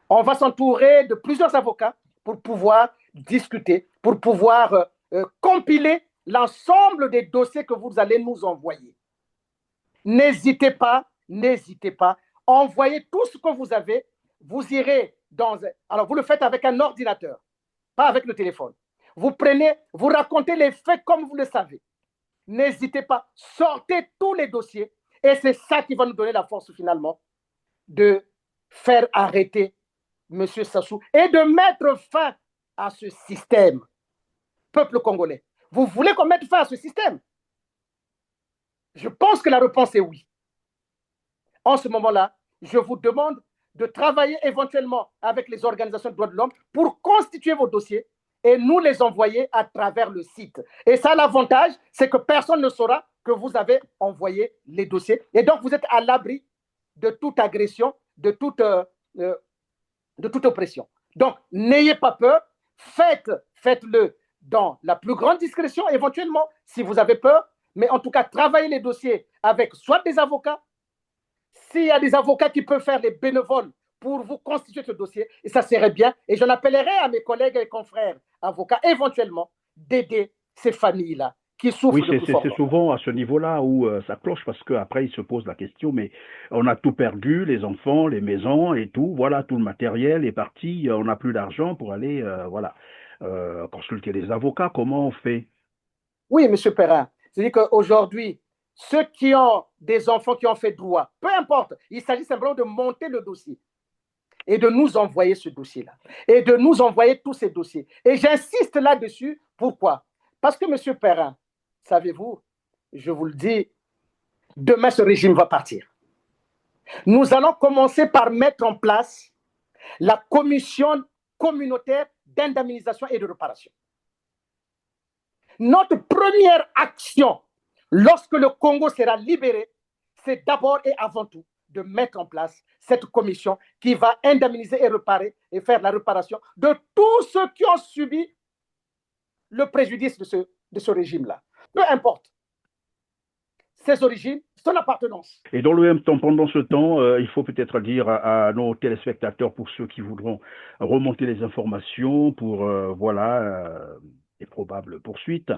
on va s'entourer de plusieurs avocats pour pouvoir discuter, pour pouvoir compiler l'ensemble des dossiers que vous allez nous envoyer. N'hésitez pas, envoyez tout ce que vous avez, vous irez dans... Alors, vous le faites avec un ordinateur, pas avec le téléphone. Vous prenez, vous racontez les faits comme vous le savez. N'hésitez pas, sortez tous les dossiers, et c'est ça qui va nous donner la force finalement de faire arrêter M. Sassou et de mettre fin à ce système. Peuple congolais, vous voulez qu'on mette fin à ce système? Je pense que la réponse est oui. En ce moment-là, je vous demande de travailler éventuellement avec les organisations de droits de l'homme pour constituer vos dossiers et nous les envoyer à travers le site. Et ça, l'avantage, c'est que personne ne saura que vous avez envoyé les dossiers. Et donc, vous êtes à l'abri de toute agression, de toute oppression. Donc, n'ayez pas peur, faites-le dans la plus grande discrétion, éventuellement, si vous avez peur, mais en tout cas, travaillez les dossiers avec soit des avocats, s'il y a des avocats qui peuvent faire les bénévoles pour vous constituer ce dossier, et ça serait bien, et j'en appellerai à mes collègues et confrères avocats, éventuellement, d'aider ces familles-là qui souffrent de plus fort. C'est souvent à ce niveau-là où ça cloche, parce qu'après, ils se posent la question, mais on a tout perdu, les enfants, les maisons et tout, voilà, tout le matériel est parti, on n'a plus d'argent pour aller, consulter les avocats, comment on fait? Oui, M. Perrin, c'est-à-dire qu'aujourd'hui, ceux qui ont des enfants qui ont fait droit, peu importe, il s'agit simplement de monter le dossier et de nous envoyer ce dossier-là, et de nous envoyer tous ces dossiers. Et j'insiste là-dessus, pourquoi? Parce que, M. Perrin, savez-vous, je vous le dis, demain, ce régime va partir. Nous allons commencer par mettre en place la commission communautaire d'indemnisation et de réparation. Notre première action, lorsque le Congo sera libéré, c'est d'abord et avant tout de mettre en place cette commission qui va indemniser et réparer et faire la réparation de tous ceux qui ont subi le préjudice de ce régime-là. Peu importe ses origines, son appartenance. Et dans le même temps, pendant ce temps, il faut peut-être dire à nos téléspectateurs, pour ceux qui voudront remonter les informations pour, les probables poursuites,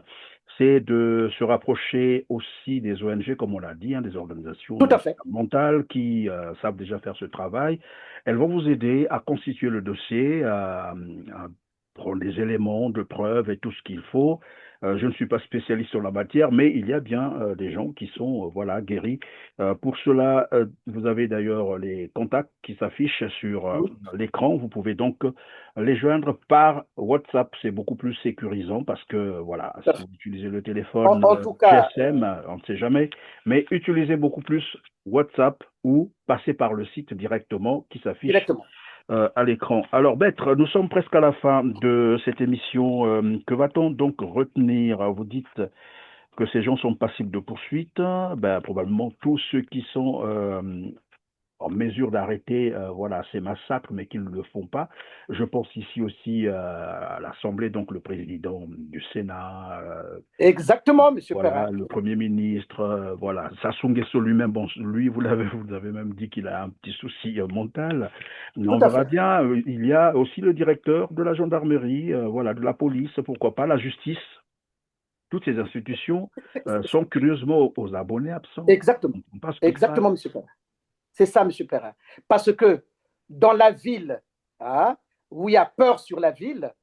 c'est de se rapprocher aussi des ONG, comme on l'a dit, des organisations mentales qui savent déjà faire ce travail. Elles vont vous aider à constituer le dossier, à prendre des éléments de preuve et tout ce qu'il faut. Je ne suis pas spécialiste sur la matière, mais il y a bien des gens qui sont guéris. Pour cela, vous avez d'ailleurs les contacts qui s'affichent sur l'écran. Vous pouvez donc les joindre par WhatsApp. C'est beaucoup plus sécurisant parce que, si vous utilisez le téléphone GSM, on ne sait jamais, mais utilisez beaucoup plus WhatsApp ou passez par le site directement qui s'affiche à l'écran. Alors, Maître, nous sommes presque à la fin de cette émission. Que va-t-on donc retenir? Vous dites que ces gens sont passibles de poursuite. Probablement tous ceux qui sont en mesure d'arrêter ces massacres, mais qui ne le font pas. Je pense ici aussi à l'Assemblée, donc le président du Sénat. Exactement, M. Perrin. Le Premier ministre, Sassou Nguesso lui-même, lui, vous avez même dit qu'il a un petit souci mental. On verra bien. Il y a aussi le directeur de la gendarmerie, de la police, pourquoi pas, la justice. Toutes ces institutions sont curieusement aux abonnés absents. Exactement. Exactement, M. Perrin. C'est ça, M. Perrin. Parce que dans la ville, où il y a peur sur la ville,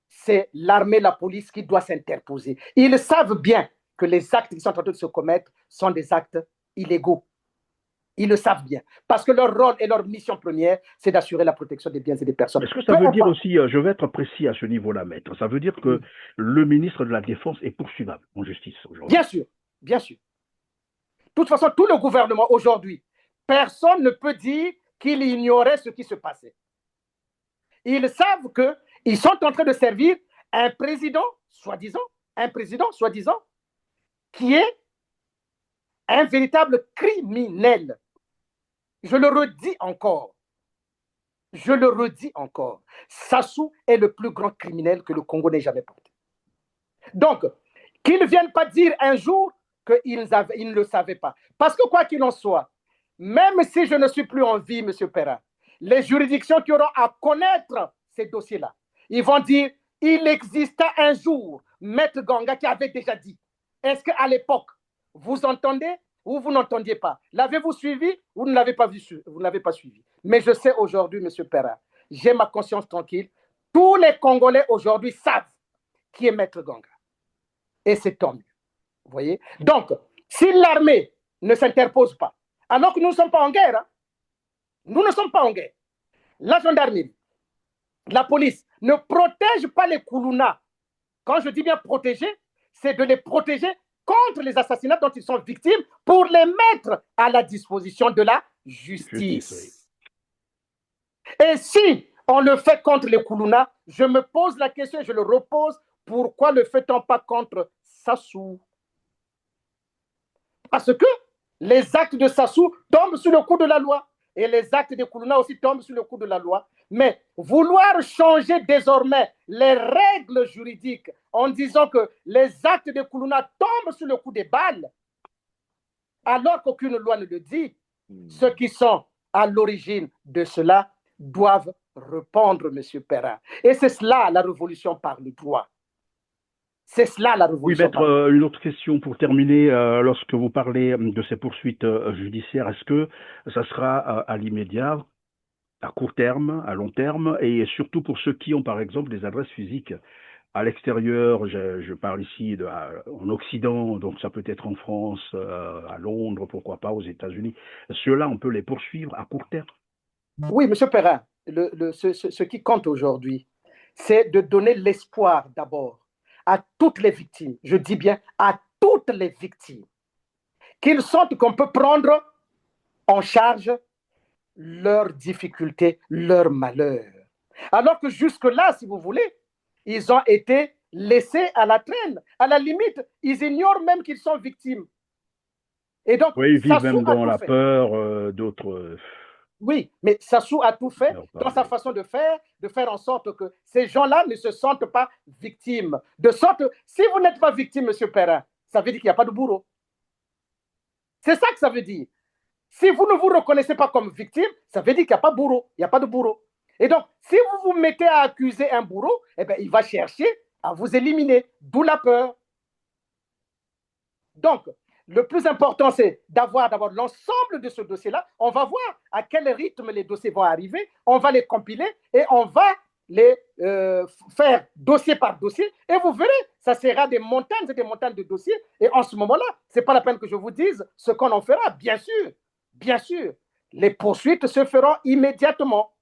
c'est l'armée, la police qui doit s'interposer. Ils savent bien que les actes qui sont en train de se commettre sont des actes illégaux. Ils le savent bien. Parce que leur rôle et leur mission première, c'est d'assurer la protection des biens et des personnes. Est-ce que ça veut dire aussi, je vais être précis à ce niveau-là, maître, ça veut dire que le ministre de la Défense est poursuivable en justice aujourd'hui? Bien sûr, bien sûr. De toute façon, tout le gouvernement aujourd'hui, personne ne peut dire qu'il ignorait ce qui se passait. Ils savent qu'ils sont en train de servir un président, soi-disant, qui est un véritable criminel. Je le redis encore. Sassou est le plus grand criminel que le Congo n'ait jamais porté. Donc, qu'ils ne viennent pas dire un jour qu'ils ne le savaient pas. Parce que quoi qu'il en soit, même si je ne suis plus en vie, M. Perrin, les juridictions qui auront à connaître ces dossiers-là, ils vont dire, il exista un jour, Maître Ganga qui avait déjà dit. Est-ce qu'à l'époque, vous entendez ou vous n'entendiez pas? L'avez-vous suivi ou vous ne l'avez pas suivi? Mais je sais aujourd'hui, M. Perrin, j'ai ma conscience tranquille. Tous les Congolais aujourd'hui savent qui est Maître Ganga. Et c'est tant mieux. Vous voyez? Donc, si l'armée ne s'interpose pas, alors que nous ne sommes pas en guerre, hein, nous ne sommes pas en guerre. La gendarmerie, la police ne protège pas les Koulouna. Quand je dis bien protéger, c'est de les protéger contre les assassinats dont ils sont victimes pour les mettre à la disposition de la justice. Et si on le fait contre les Koulouna, je me pose la question et je le repose, pourquoi ne le fait-on pas contre Sassou? Parce que les actes de Sassou tombent sous le coup de la loi et les actes de Koulouna aussi tombent sous le coup de la loi. Mais vouloir changer désormais les règles juridiques en disant que les actes de Koulouna tombent sous le coup des balles, alors qu'aucune loi ne le dit, ceux qui sont à l'origine de cela doivent répondre, M. Perrin. Et c'est cela la révolution par le droit. C'est cela la révolution. Oui, maître, une autre question pour terminer. Lorsque vous parlez de ces poursuites judiciaires, est-ce que ça sera à l'immédiat, à court terme, à long terme, et surtout pour ceux qui ont par exemple des adresses physiques à l'extérieur, je parle ici en Occident, donc ça peut être en France, à Londres, pourquoi pas aux États-Unis. Ceux-là, on peut les poursuivre à court terme? Oui, M. Perrin, ce qui compte aujourd'hui, c'est de donner l'espoir d'abord à toutes les victimes, je dis bien à toutes les victimes, qu'ils sentent qu'on peut prendre en charge leurs difficultés, leurs malheurs. Alors que jusque-là, si vous voulez, ils ont été laissés à la traîne. À la limite, ils ignorent même qu'ils sont victimes. Et donc, oui, ils vivent même dans la peur d'autres... Oui, mais Sassou a tout fait dans sa façon de faire en sorte que ces gens-là ne se sentent pas victimes. De sorte, si vous n'êtes pas victime, M. Perrin, ça veut dire qu'il n'y a pas de bourreau. C'est ça que ça veut dire. Si vous ne vous reconnaissez pas comme victime, ça veut dire qu'il n'y a pas de bourreau. Il n'y a pas de bourreau. Et donc, si vous vous mettez à accuser un bourreau, eh bien, il va chercher à vous éliminer, d'où la peur. Donc, le plus important, c'est d'avoir d'abord l'ensemble de ce dossier-là. On va voir à quel rythme les dossiers vont arriver. On va les compiler et on va les faire dossier par dossier. Et vous verrez, ça sera des montagnes et des montagnes de dossiers. Et en ce moment-là, ce n'est pas la peine que je vous dise ce qu'on en fera. Bien sûr, bien sûr, les poursuites se feront immédiatement.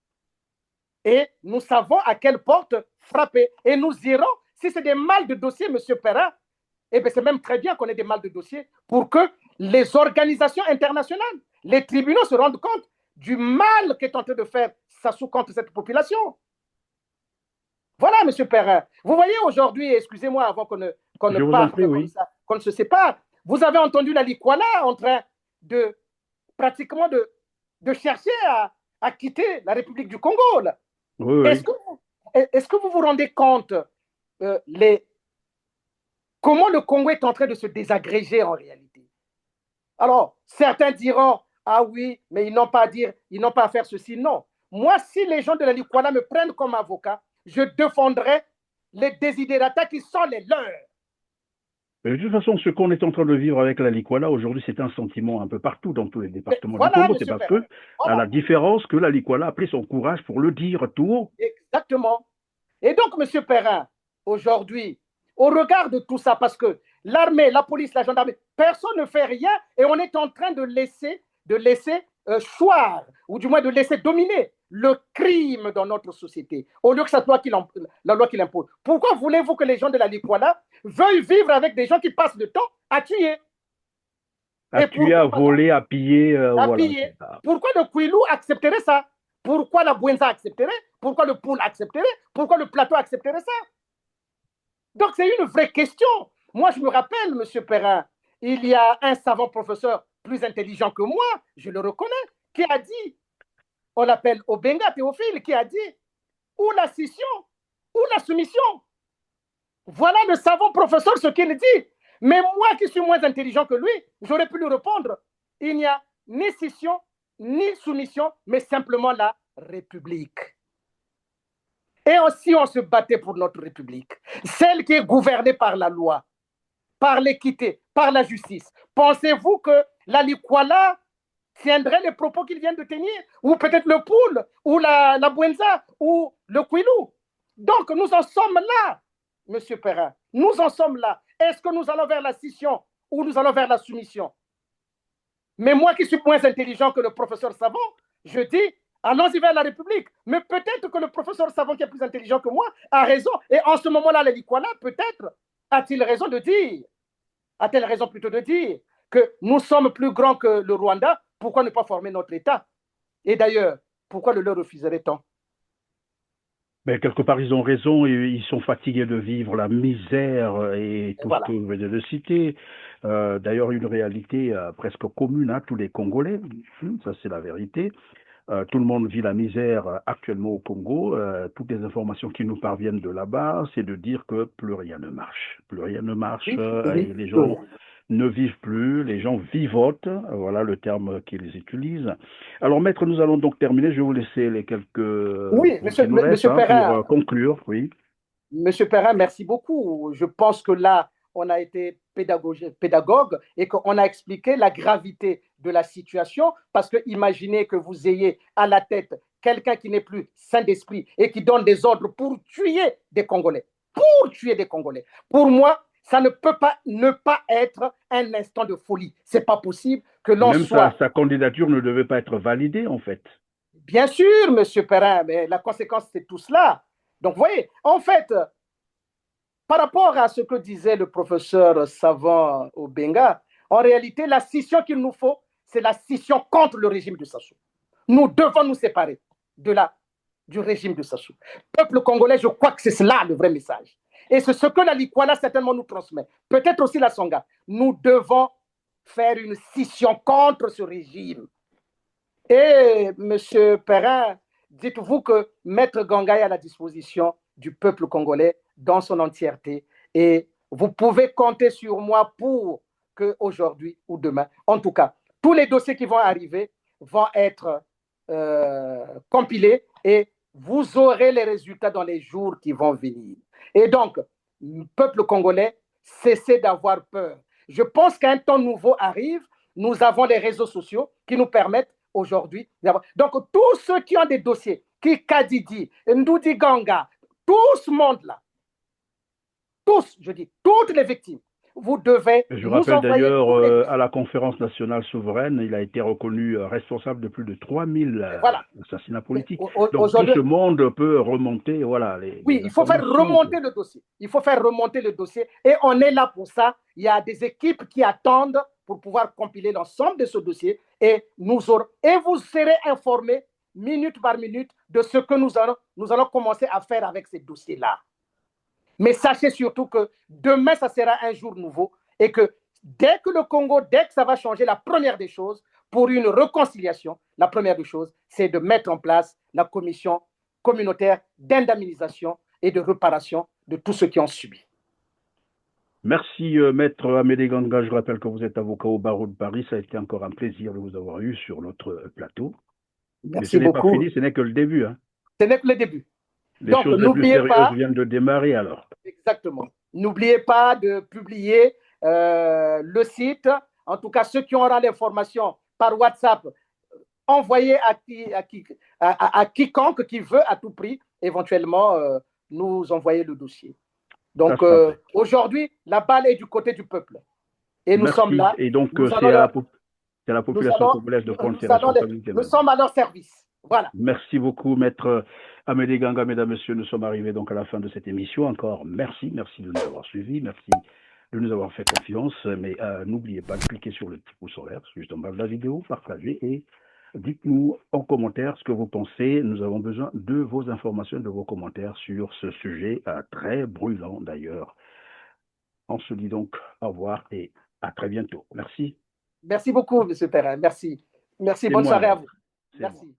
Et nous savons à quelle porte frapper. Et nous irons, si c'est des mal de dossiers, M. Perrin, eh bien, c'est même très bien qu'on ait des mal de dossiers pour que les organisations internationales, les tribunaux se rendent compte du mal qu'est en train de faire Sassou contre cette population. Voilà, M. Perrin. Vous voyez aujourd'hui, excusez-moi avant qu'on ne parte comme ça, qu'on ne se sépare, vous avez entendu la Likwala en train de pratiquement de chercher à quitter la République du Congo. Là. Oui, est-ce que vous vous rendez compte comment le Congo est en train de se désagréger en réalité? Alors, certains diront, ah oui, mais ils n'ont pas à dire, ils n'ont pas à faire ceci. Non. Moi, si les gens de la Likwala me prennent comme avocat, je défendrai les desiderata qui sont les leurs. Mais de toute façon, ce qu'on est en train de vivre avec la Likwala aujourd'hui, c'est un sentiment un peu partout dans tous les départements du Congo. C'est parce que, à la différence que la Likwala a pris son courage pour le dire tout haut. Exactement. Et donc, M. Perrin, aujourd'hui, au regard de tout ça, parce que l'armée, la police, la gendarmerie, personne ne fait rien et on est en train de laisser choir, ou du moins de laisser dominer le crime dans notre société, au lieu que ça soit la loi qui l'impose. Pourquoi voulez-vous que les gens de la Likwala veuillent vivre avec des gens qui passent le temps à tuer? À tuer, à voler, à piller. Voilà. Pourquoi le Kouilou accepterait ça? Pourquoi la Bouenza accepterait? Pourquoi le Poul accepterait? Pourquoi le Plateau accepterait ça? Donc c'est une vraie question. Moi, je me rappelle, M. Perrin, il y a un savant professeur plus intelligent que moi, je le reconnais, qui a dit, on l'appelle Obenga Théophile, qui a dit, ou la scission, ou la soumission. Voilà le savant professeur ce qu'il dit. Mais moi qui suis moins intelligent que lui, j'aurais pu lui répondre, il n'y a ni scission, ni soumission, mais simplement la République. Et aussi, on se battait pour notre République, celle qui est gouvernée par la loi, par l'équité, par la justice. Pensez-vous que la Likwala tiendrait les propos qu'il vient de tenir? Ou peut-être le Poul, ou la Bouenza, ou le Kouilou? Donc, nous en sommes là, M. Perrin. Nous en sommes là. Est-ce que nous allons vers la scission ou nous allons vers la soumission? Mais moi qui suis moins intelligent que le professeur Savant, je dis, allons-y vers la République. Mais peut-être que le professeur Savant, qui est plus intelligent que moi, a raison. Et en ce moment-là, les Likwala, peut-être, a-t-il raison de dire, a-t-elle raison plutôt de dire que nous sommes plus grands que le Rwanda, pourquoi ne pas former notre État? Et d'ailleurs, pourquoi le leur refuserait-on? Mais quelque part, ils ont raison, ils sont fatigués de vivre la misère et tout ce que vous venez de citer. D'ailleurs, une réalité presque commune à tous les Congolais, ça c'est la vérité. Tout le monde vit la misère actuellement au Congo. Toutes les informations qui nous parviennent de là-bas, c'est de dire que plus rien ne marche. Plus rien ne marche et les gens ne vivent plus, les gens vivotent, voilà le terme qu'ils utilisent. Alors, maître, nous allons donc terminer. Je vais vous laisser les quelques monsieur Perrin, pour conclure. Oui. Monsieur Perrin, merci beaucoup. Je pense que là, on a été pédagogue et qu'on a expliqué la gravité de la situation, parce que imaginez que vous ayez à la tête quelqu'un qui n'est plus sain d'esprit et qui donne des ordres pour tuer des Congolais. Pour tuer des Congolais. Pour moi, ça ne peut pas ne pas être un instant de folie. C'est pas possible que l'on soit... Même sa candidature ne devait pas être validée, en fait. Bien sûr, monsieur Perrin, mais la conséquence, c'est tout cela. Donc, vous voyez, en fait, par rapport à ce que disait le professeur Savant Obenga, en réalité, la scission qu'il nous faut, c'est la scission contre le régime de Sassou. Nous devons nous séparer du régime de Sassou. Peuple congolais, je crois que c'est cela le vrai message. Et c'est ce que la Likwala certainement nous transmet. Peut-être aussi la Songa. Nous devons faire une scission contre ce régime. Et, monsieur Perrin, dites-vous que Maître Ganga est à la disposition du peuple congolais dans son entièreté. Et vous pouvez compter sur moi pour que aujourd'hui ou demain, en tout cas, tous les dossiers qui vont arriver vont être compilés et vous aurez les résultats dans les jours qui vont venir. Et donc, peuple congolais, cessez d'avoir peur. Je pense qu'un temps nouveau arrive. Nous avons les réseaux sociaux qui nous permettent aujourd'hui d'avoir. Donc, tous ceux qui ont des dossiers, qui Kadidi, Ndoudi Ganga, tout ce monde-là, tous, je dis, toutes les victimes, vous devez. Je rappelle d'ailleurs à la conférence nationale souveraine, il a été reconnu responsable de plus de 3000 assassinats politiques. Donc tout ce monde peut remonter, voilà. Oui, il faut faire remonter le dossier. Il faut faire remonter le dossier et on est là pour ça. Il y a des équipes qui attendent pour pouvoir compiler l'ensemble de ce dossier et vous serez informés minute par minute de ce que nous allons commencer à faire avec ces dossiers-là. Mais sachez surtout que demain, ça sera un jour nouveau et que dès que le Congo, dès que ça va changer, la première des choses, pour une réconciliation, la première des choses, c'est de mettre en place la commission communautaire d'indemnisation et de réparation de tous ceux qui ont subi. Merci, Maître Amédée Ganga. Je rappelle que vous êtes avocat au barreau de Paris. Ça a été encore un plaisir de vous avoir eu sur notre plateau. Merci beaucoup. Mais ce n'est pas fini, ce n'est que le début. Hein. Ce n'est que le début. Donc, choses les plus sérieuses viennent de démarrer alors. Exactement. N'oubliez pas de publier le site. En tout cas, ceux qui auront l'information par WhatsApp, envoyez à quiconque qui veut à tout prix éventuellement nous envoyer le dossier. Donc, aujourd'hui, la balle est du côté du peuple. Et nous sommes là. Et donc, Nous c'est à la population congolaise de prendre ses responsabilités. Nous sommes à leur service. Voilà. Merci beaucoup, Maître Amédée Ganga. Mesdames, Messieurs, nous sommes arrivés donc à la fin de cette émission. Encore merci de nous avoir suivis. Merci de nous avoir fait confiance. Mais n'oubliez pas de cliquer sur le petit pouce en l'air, juste en bas de la vidéo, partagez et dites-nous en commentaire ce que vous pensez. Nous avons besoin de vos informations, de vos commentaires sur ce sujet très brûlant d'ailleurs. On se dit donc au revoir et à très bientôt. Merci. Merci beaucoup, M. Perrin. Merci. Merci. Bonne soirée à vous. Merci.